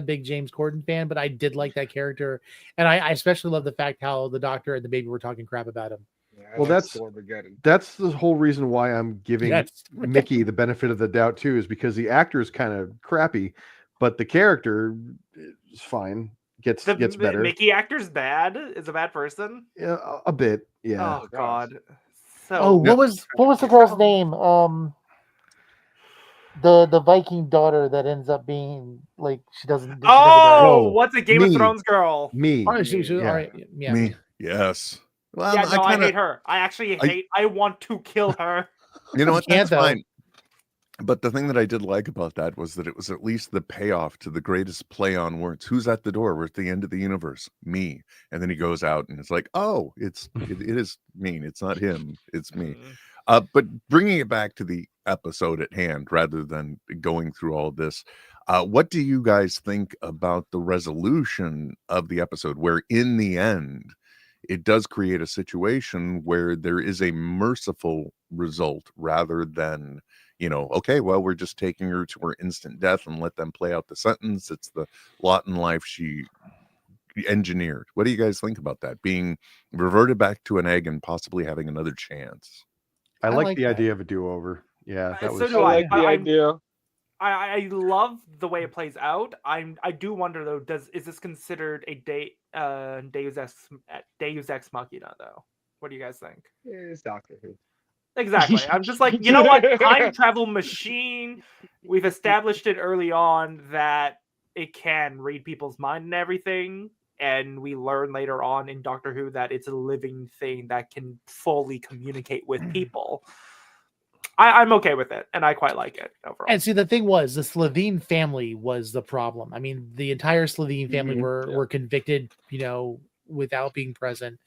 Speaker 2: big James Corden fan, but I did like that character, and I especially love the fact how the doctor and the baby were talking crap about him.
Speaker 5: Yeah,
Speaker 6: Well, that's the whole reason why I'm giving Mickey the benefit of the doubt too, is because the actor is kind of crappy, but the character is fine. Gets better.
Speaker 4: Mickey actor's bad. Is a bad person.
Speaker 6: Yeah, a bit. Yeah.
Speaker 4: Oh God. So.
Speaker 2: Oh, what was the girl's name? The Viking daughter that ends up being like she doesn't.
Speaker 4: What's a Game of Thrones girl?
Speaker 6: Me.
Speaker 2: All right, yeah.
Speaker 3: Me. Yes. Well,
Speaker 4: Yeah, no, I hate her. I actually hate. I want to kill her.
Speaker 3: You know what?
Speaker 2: can't,
Speaker 3: That's fine. But the thing that I did like about that was that it was at least the payoff to the greatest play on words. Who's at the door? We're at the end of the universe. Me. And then he goes out and it's like, oh, it is mean. It's not him. It's me. But bringing it back to the episode at hand, rather than going through all this, what do you guys think about the resolution of the episode, where in the end, it does create a situation where there is a merciful result rather than, okay, well, we're just taking her to her instant death and let them play out the sentence. It's the lot in life she engineered. What do you guys think about that? Being reverted back to an egg and possibly having another chance.
Speaker 6: I like the idea of a do-over. Yeah, that was.
Speaker 4: So do
Speaker 5: I like the idea.
Speaker 4: I love the way it plays out. I do wonder though, is this considered a Deus Ex Machina though? What do you guys think?
Speaker 5: It's Doctor Who.
Speaker 4: Exactly. I'm just like, you know what? Time travel machine. We've established it early on that it can read people's mind and everything. And we learn later on in Doctor Who that it's a living thing that can fully communicate with people. I'm okay with it, and I quite like it overall.
Speaker 2: And see, the thing was, the Slovene family was the problem. I mean, the entire Slovene family were convicted, without being present.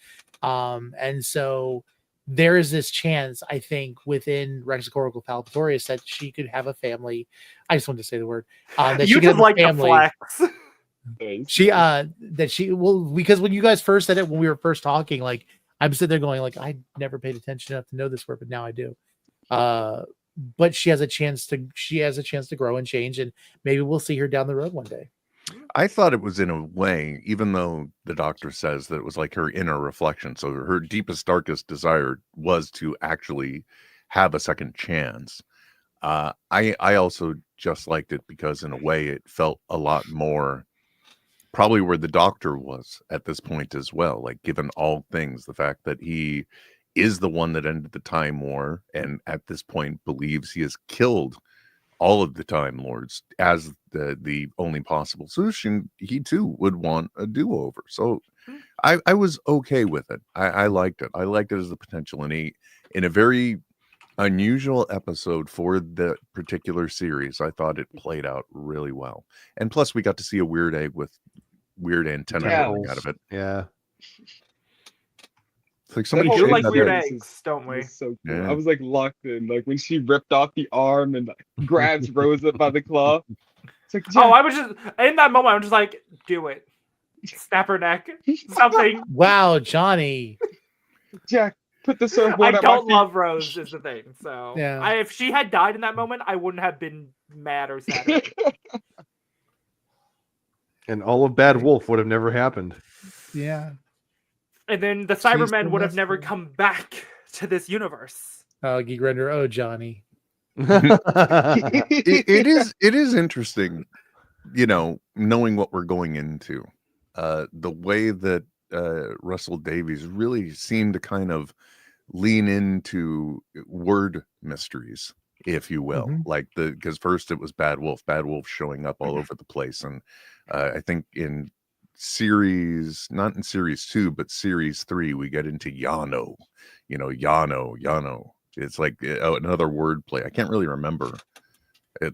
Speaker 2: And so there is this chance, I think, within Rex Coracle Palpatorius that she could have a family. I just wanted to say the word. That
Speaker 4: you
Speaker 2: she could
Speaker 4: just
Speaker 2: have
Speaker 4: like
Speaker 2: a family.
Speaker 4: The flex.
Speaker 2: Because when you guys first said it, when we were first talking, like I'm sitting there going, like, I never paid attention enough to know this word, but now I do. But she has a chance to grow and change, and maybe we'll see her down the road one day.
Speaker 3: I thought it was, in a way, even though the doctor says that it was like her inner reflection. So her deepest, darkest desire was to actually have a second chance. I also just liked it because, in a way, it felt a lot more probably where the doctor was at this point as well. Like, given all things, the fact that he is the one that ended the Time War, and at this point believes he has killed all of the Time Lords as the only possible solution, he too would want a do-over. So I was okay with it. I liked it. I liked it as the potential in a very unusual episode for the particular series. I thought it played out really well. And plus we got to see a weird egg with weird antenna coming out of it.
Speaker 6: Yeah.
Speaker 3: It's like somebody
Speaker 4: we like
Speaker 3: that
Speaker 4: weird
Speaker 3: egg.
Speaker 4: eggs, don't we?
Speaker 5: So cool.
Speaker 3: Yeah.
Speaker 5: I was like locked in. Like when she ripped off the arm and grabs Rosa by the claw. It's like,
Speaker 4: oh, I was just in that moment. I'm just like, do it, snap her neck, something.
Speaker 2: Wow, Johnny.
Speaker 5: Jack, put the surfboard.
Speaker 4: I don't love Rose is the thing. So
Speaker 2: yeah,
Speaker 4: if she had died in that moment, I wouldn't have been mad or sad.
Speaker 6: And all of Bad Wolf would have never happened.
Speaker 2: Yeah.
Speaker 4: And then the Cybermen would have never come back to this universe.
Speaker 2: Oh, Geek Render. Oh, Johnny.
Speaker 3: It is interesting, knowing what we're going into. The way that Russell Davies really seemed to kind of lean into word mysteries, if you will. Like because first it was Bad Wolf showing up all over the place, and I think in not in series 2 but series 3 we get into Yano. Yano. It's like another word play. I can't really remember.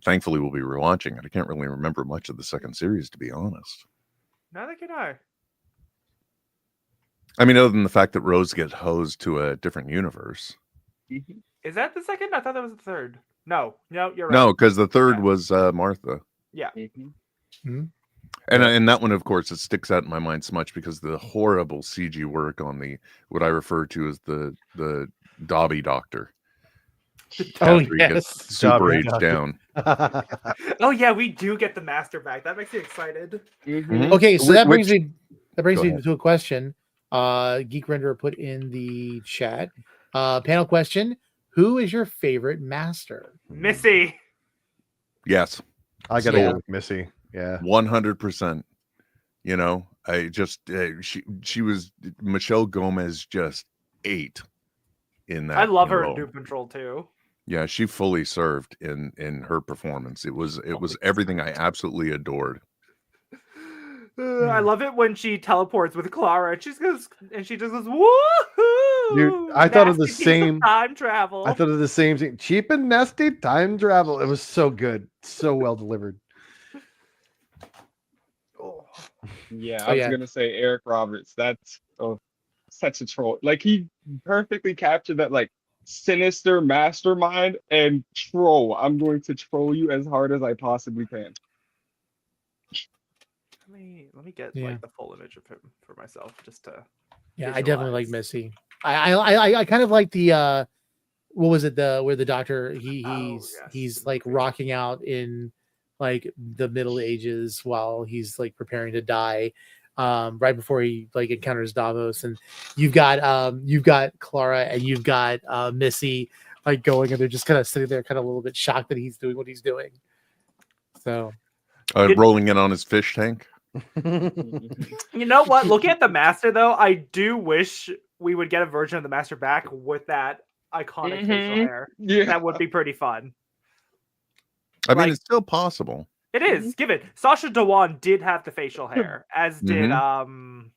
Speaker 3: Thankfully we'll be rewatching it. I can't really remember much of the second series, to be honest.
Speaker 4: Neither can I.
Speaker 3: I mean, other than the fact that Rose gets hosed to a different universe.
Speaker 4: Is that the second? I thought that was the third. No, you're right.
Speaker 3: No, because the third
Speaker 4: Yeah.
Speaker 3: was Martha.
Speaker 4: Yeah.
Speaker 3: And that one, of course, it sticks out in my mind so much because the horrible CG work on the what I refer to as the Dobby Doctor.
Speaker 2: Oh,
Speaker 3: After he
Speaker 2: yes.
Speaker 3: gets super
Speaker 6: Dobby
Speaker 3: aged
Speaker 6: Doctor.
Speaker 3: down.
Speaker 4: Oh yeah, we do get the master back. That makes me excited.
Speaker 2: Okay, so
Speaker 3: Which-
Speaker 2: that brings
Speaker 3: which-
Speaker 2: me
Speaker 3: Go ahead.
Speaker 2: to a question. Geek Renderer put in the chat. Panel question: who is your favorite master?
Speaker 4: Missy.
Speaker 3: Yes,
Speaker 6: I gotta
Speaker 2: Yeah.
Speaker 6: go with Missy. Yeah.
Speaker 3: 100%. You know, I just she was Michelle Gomez just ate in that.
Speaker 4: I love her in
Speaker 3: role.
Speaker 4: Doom Patrol too.
Speaker 3: Yeah, she fully served in her performance. It was everything I absolutely adored.
Speaker 4: I love it when she teleports with Clara. And she just goes woohoo!
Speaker 6: Dude, I thought of the
Speaker 4: Nasty piece of
Speaker 6: same-
Speaker 4: time travel.
Speaker 6: I thought of the same thing. Cheap and nasty time travel. It was so good. So well delivered.
Speaker 5: Yeah,
Speaker 2: Oh,
Speaker 5: I was
Speaker 2: yeah.
Speaker 5: gonna say Eric Roberts. That's such a troll. Like he perfectly captured that like sinister mastermind and troll. I'm going to troll you as hard as I possibly can.
Speaker 4: Let me get
Speaker 2: Yeah.
Speaker 4: like the full image of him for myself just to.
Speaker 2: Yeah, I definitely like
Speaker 4: Visualize.
Speaker 2: Missy. I kind of like the what was it, where the doctor he's
Speaker 4: yes.
Speaker 2: like rocking out in like the Middle Ages while he's like preparing to die, right before he like encounters Davos, and you've got Clara and you've got Missy like going, and they're just kind of sitting there kind of a little bit shocked that he's doing what he's doing. So
Speaker 3: Rolling in on his fish tank.
Speaker 4: You know what? Looking at the master though, I do wish we would get a version of the master back with that iconic facial hair.
Speaker 5: Yeah.
Speaker 4: That would be pretty fun.
Speaker 3: I mean,
Speaker 4: Like-
Speaker 3: it's still possible.
Speaker 4: It is. Give it. Sasha Dhawan did have the facial hair, as did I'm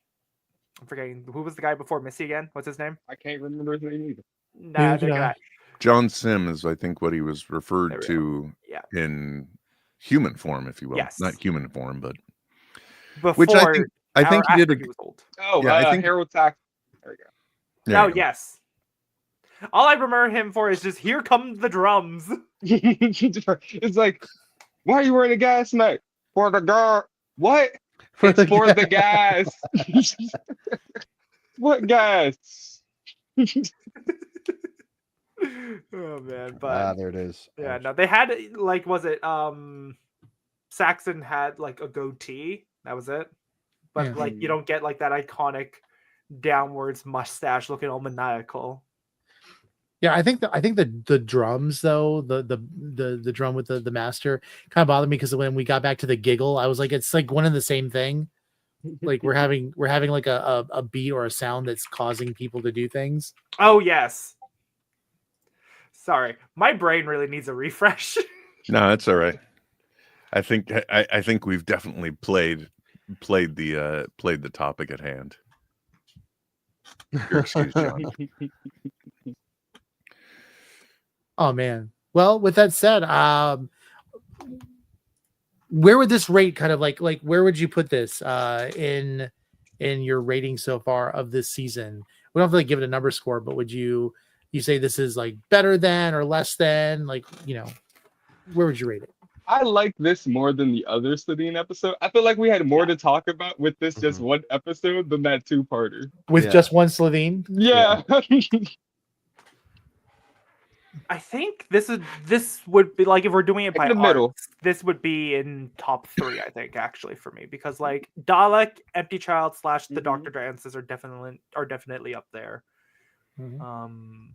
Speaker 4: forgetting who was the guy before Missy again. What's his name?
Speaker 5: I can't remember his name either.
Speaker 4: Nah,
Speaker 2: Neither
Speaker 4: the
Speaker 2: did I.
Speaker 4: guy.
Speaker 3: John Sim is, I think, what he was
Speaker 4: There
Speaker 3: referred
Speaker 4: we
Speaker 3: to
Speaker 4: Yeah.
Speaker 3: in human form, if you will.
Speaker 4: Yes.
Speaker 3: Not human form, but
Speaker 4: Before
Speaker 3: which I think he did.
Speaker 4: after he was old.
Speaker 5: Oh,
Speaker 3: Yeah, I think-
Speaker 5: Harold Sax. There we go.
Speaker 3: There
Speaker 4: Oh
Speaker 3: you go.
Speaker 4: yes. All I remember him for is just here come the drums.
Speaker 5: It's like, why are you wearing a gas mask? For the guard. What? It's for the gas. What gas?
Speaker 4: Oh man, but
Speaker 6: There it is.
Speaker 4: yeah, no, they had like, was it Saxon had like a goatee, that was it, but
Speaker 2: Yeah.
Speaker 4: like you don't get like that iconic downwards mustache looking all maniacal.
Speaker 2: yeah, I think the drums though, the drum with the master kind of bothered me, because when we got back to the giggle, I was like, it's like one and the same thing. Like we're having like a beat or a sound that's causing people to do things.
Speaker 4: Oh yes, sorry, my brain really needs a refresh.
Speaker 3: No, that's all right. I think we've definitely played the topic at hand. Your excuse, John.
Speaker 2: Oh man. Well, with that said, where would this rate kind of like where would you put this in your rating so far of this season? We don't have to like give it a number score, but would you say this is like better than or less than, like, you know, where would you rate it?
Speaker 5: I like this more than the other Slitheen episode. I feel like we had more to talk about with this just one episode than that two-parter.
Speaker 2: With
Speaker 6: Yeah.
Speaker 2: just one Slovene?
Speaker 5: Yeah.
Speaker 4: I think this would be like, if we're doing it by
Speaker 5: the middle.
Speaker 4: arcs, this would be in top 3, I think, actually, for me, because like Dalek, Empty Child / the Doctor Dances are definitely up there.
Speaker 2: Mhm.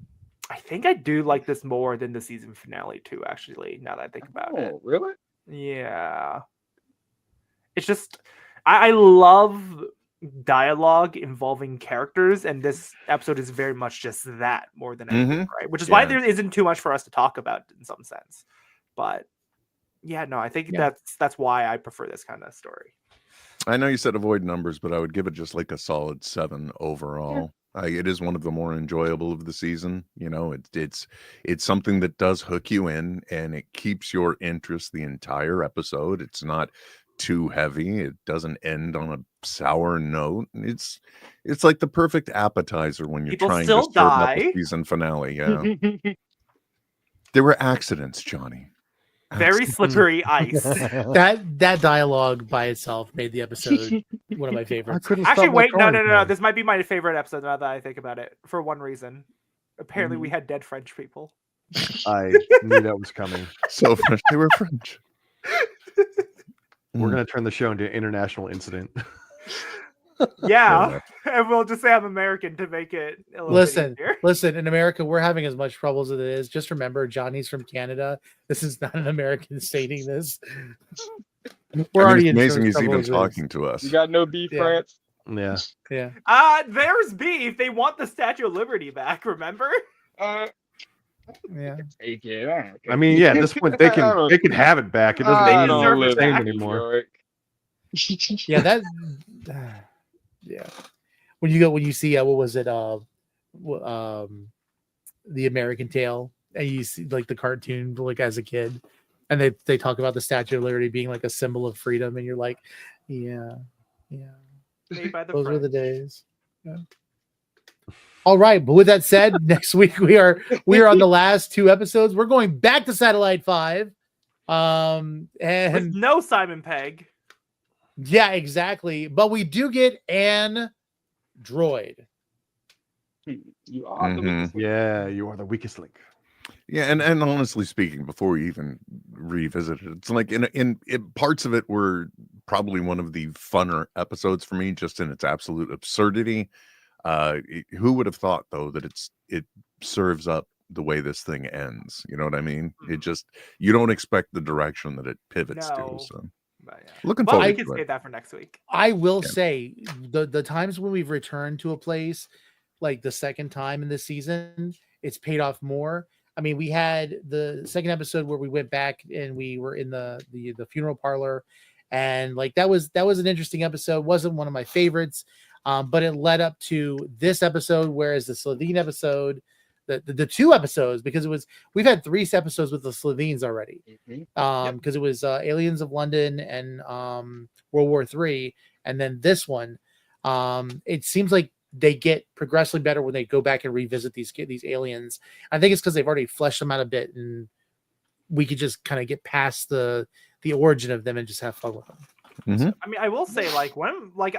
Speaker 4: I think I do like this more than the season finale too, actually, now that I think about it.
Speaker 5: Oh, really?
Speaker 4: Yeah. It's just I love dialogue involving characters, and this episode is very much just that more than anything, right? Which is why
Speaker 3: Yeah.
Speaker 4: there isn't too much for us to talk about in some sense. But yeah, no, I think
Speaker 2: Yeah.
Speaker 4: that's why I prefer this kind of story.
Speaker 3: I know you said avoid numbers, but I would give it just like a solid 7 overall. It is one of the more enjoyable of the season. You know, it's something that does hook you in, and it keeps your interest the entire episode. It's not too heavy. It doesn't end on a sour note. It's like the perfect appetizer when you're
Speaker 4: People
Speaker 3: trying
Speaker 4: still
Speaker 3: to serve up a
Speaker 4: die.
Speaker 3: season finale. Yeah, there were accidents, Johnny.
Speaker 4: Very slippery ice.
Speaker 2: That dialogue by itself made the episode one of my
Speaker 6: I
Speaker 2: favorites.
Speaker 6: couldn't
Speaker 4: Actually,
Speaker 6: stop my
Speaker 4: wait,
Speaker 6: car
Speaker 4: no.
Speaker 6: anymore.
Speaker 4: This might be my favorite episode now that I think about it. For one reason, apparently we had dead French people.
Speaker 6: I knew that was coming.
Speaker 3: So French. They were French.
Speaker 6: We're gonna turn the show into an international incident.
Speaker 4: Yeah, and we'll just say I'm American to make it a little bit easier.
Speaker 2: Listen, in America, we're having as much trouble as it is. Just remember, Johnny's from Canada. This is not an American stating this. We're already
Speaker 3: it's
Speaker 2: in
Speaker 3: amazing he's
Speaker 2: trouble
Speaker 3: even
Speaker 2: as it is.
Speaker 3: talking to us.
Speaker 5: You got no beef,
Speaker 2: Yeah.
Speaker 5: France?
Speaker 6: Yeah.
Speaker 2: Yeah.
Speaker 4: There's beef. They want the Statue of Liberty back. Remember?
Speaker 2: Yeah.
Speaker 5: Take it. I don't care.
Speaker 6: I mean, yeah, at this point they can have it back. It doesn't
Speaker 5: I
Speaker 6: mean
Speaker 5: don't
Speaker 6: the
Speaker 5: live
Speaker 6: same
Speaker 5: in New
Speaker 6: anymore.
Speaker 5: York.
Speaker 2: Yeah, that. Yeah. When you see what was it? The American Tale, and you see like the cartoon, like as a kid, and they talk about the Statue of Liberty being like a symbol of freedom, and you're like, yeah.
Speaker 4: Made by the
Speaker 2: Those were the
Speaker 4: French.
Speaker 2: days. Yeah. All right, but with that said, next week we are on the last two episodes. We're going back to Satellite 5.
Speaker 4: With
Speaker 2: And
Speaker 4: no Simon Pegg.
Speaker 2: yeah, exactly. But we do get an droid.
Speaker 5: You are the
Speaker 3: Mhm.
Speaker 5: biggest-
Speaker 6: Yeah, you are the weakest link.
Speaker 3: Yeah, and honestly speaking, before we even revisit it, it's like in parts of it were probably one of the funner episodes for me, just in its absolute absurdity. Who would have thought though that it serves up the way this thing ends? You know what I mean? It just, you don't expect the direction that it pivots
Speaker 4: No.
Speaker 3: to. So
Speaker 4: But yeah.
Speaker 3: looking
Speaker 4: Well, we
Speaker 3: forward
Speaker 4: can
Speaker 3: to
Speaker 4: save
Speaker 3: it.
Speaker 4: that for next week.
Speaker 2: I will
Speaker 3: Yeah.
Speaker 2: say the times when we've returned to a place like the second time in this season, it's paid off more. I mean, we had the second episode where we went back and we were in the funeral parlor, and like that was an interesting episode. Wasn't one of my favorites, but it led up to this episode. Whereas the Slovene episode, the two episodes, because we've had 3 episodes with the Slovenes already.
Speaker 5: Mhm.
Speaker 2: Because it was Aliens of London and World War III, and then this one. It seems like they get progressively better when they go back and revisit these aliens. I think it's because they've already fleshed them out a bit, and we could just kind of get past the origin of them and just have fun with them.
Speaker 3: Mhm.
Speaker 4: I mean, I will say, like,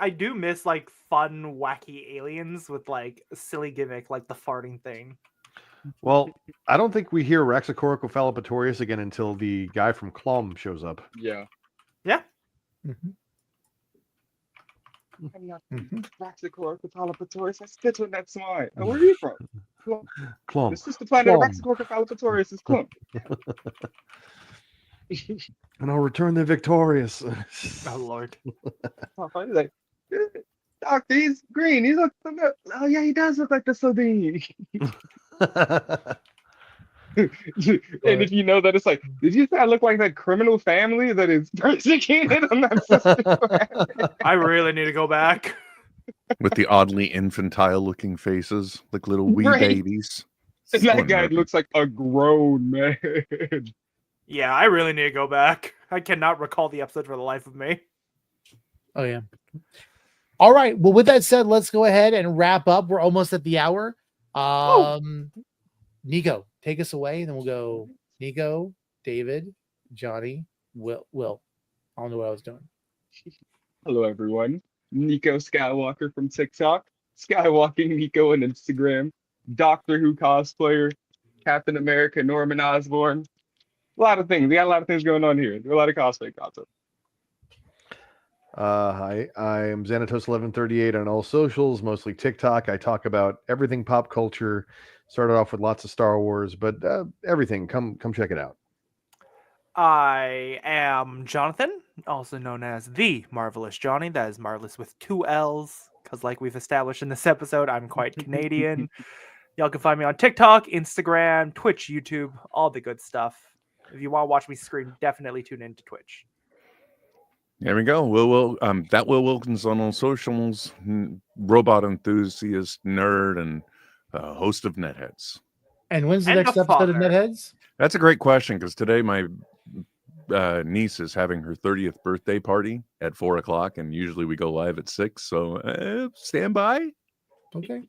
Speaker 4: I do miss like fun, wacky aliens with like a silly gimmick, like the farting thing.
Speaker 6: Well, I don't think we hear Raxacoricofallapatorius again until the guy from Clom shows up.
Speaker 5: Yeah.
Speaker 2: Mhm.
Speaker 5: I'm not
Speaker 2: Mhm.
Speaker 5: Raxacoricofallapatorius. That's good when that's smart. Where are you from? Clump.
Speaker 6: Clom.
Speaker 5: This is the planet of
Speaker 6: Clump.
Speaker 5: Raxacoricofallapatorius. Is Clump.
Speaker 6: And I'll return the victorious.
Speaker 4: Oh Lord.
Speaker 5: He's like, Doctor, he's green. He looks. Oh yeah, he does look like the Slovene. And if you know that, it's like, did you say I look like that criminal family that is persecuted on that system?
Speaker 4: I really need to go back.
Speaker 3: With the oddly infantile looking faces, like little wee
Speaker 5: Right.
Speaker 3: babies.
Speaker 5: And
Speaker 3: So
Speaker 5: that guy
Speaker 3: nerdy.
Speaker 5: looks like a grown man.
Speaker 4: Yeah, I really need to go back. I cannot recall the episode for the life of me.
Speaker 2: Oh yeah. All right. Well, with that said, let's go ahead and wrap up. We're almost at the hour. Niko, take us away, and then we'll go Niko, David, Johnny, Will. I don't know what I was doing.
Speaker 5: Hello, everyone. Niko Skywalker from TikTok. Skywalking Niko on Instagram. Doctor Who cosplayer. Captain America, Norman Osborn. A lot of things. We got a lot of things going on here. There's a lot of cosplay content.
Speaker 6: Hi, I am Xanatos1138 on all socials, mostly TikTok. I talk about everything pop culture. Started off with lots of Star Wars, but everything. Come check it out.
Speaker 4: I am Jonathan, also known as the Marvelous Johnny. That is marvelous with 2 L's, because like we've established in this episode, I'm quite Canadian. Y'all can find me on TikTok, Instagram, Twitch, YouTube, all the good stuff. If you want to watch me scream, definitely tune into Twitch.
Speaker 3: There we go. Will Wilkins on all socials, robot enthusiast, nerd, and host of Netheads.
Speaker 2: And when's the
Speaker 4: And
Speaker 2: next
Speaker 4: a
Speaker 2: episode of
Speaker 4: father.
Speaker 2: Netheads?
Speaker 3: That's a great question, because today my niece is having her 30th birthday party at 4:00, and usually we go live at 6. So stand by.
Speaker 2: Okay.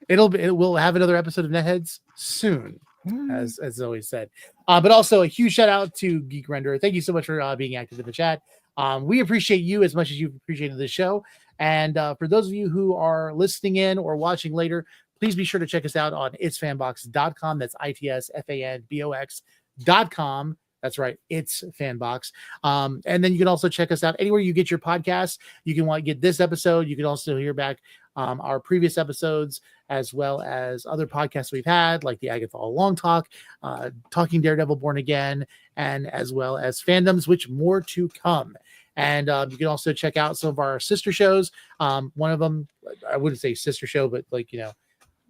Speaker 2: We'll have another episode of Netheads soon, as always said. But also a huge shout out to Geek Renderer. Thank you so much for being active in the chat. We appreciate you as much as you've appreciated the show. And for those of you who are listening in or watching later, please be sure to check us out on itsfanbox.com. That's itsfanbox.com. That's right. It's FanBox. And then you can also check us out anywhere you get your podcasts. You can get this episode. You can also hear back our previous episodes, as well as other podcasts we've had, like the Agatha All Along Talk, Talking Daredevil Born Again, and as well as Fandoms, which more to come. And you can also check out some of our sister shows. One of them, I wouldn't say sister show, but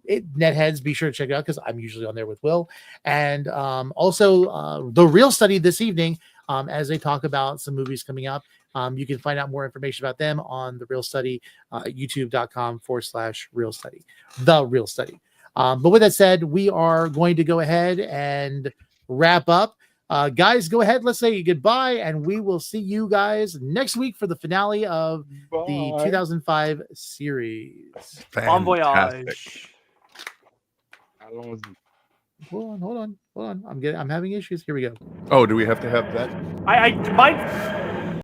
Speaker 2: Netheads, be sure to check it out because I'm usually on there with Will. And also The Real Study this evening, as they talk about some movies coming up. You can find out more information about them on The Real Study, youtube.com/Real Study, The Real Study. But with that said, we are going to go ahead and wrap up. Guys, go ahead. Let's say goodbye, and we will see you guys next week for the finale of the 2005 series.
Speaker 4: Bon voyage.
Speaker 2: Hold on. I'm having issues. Here we go.
Speaker 3: Oh, do we have to have that?
Speaker 4: I might.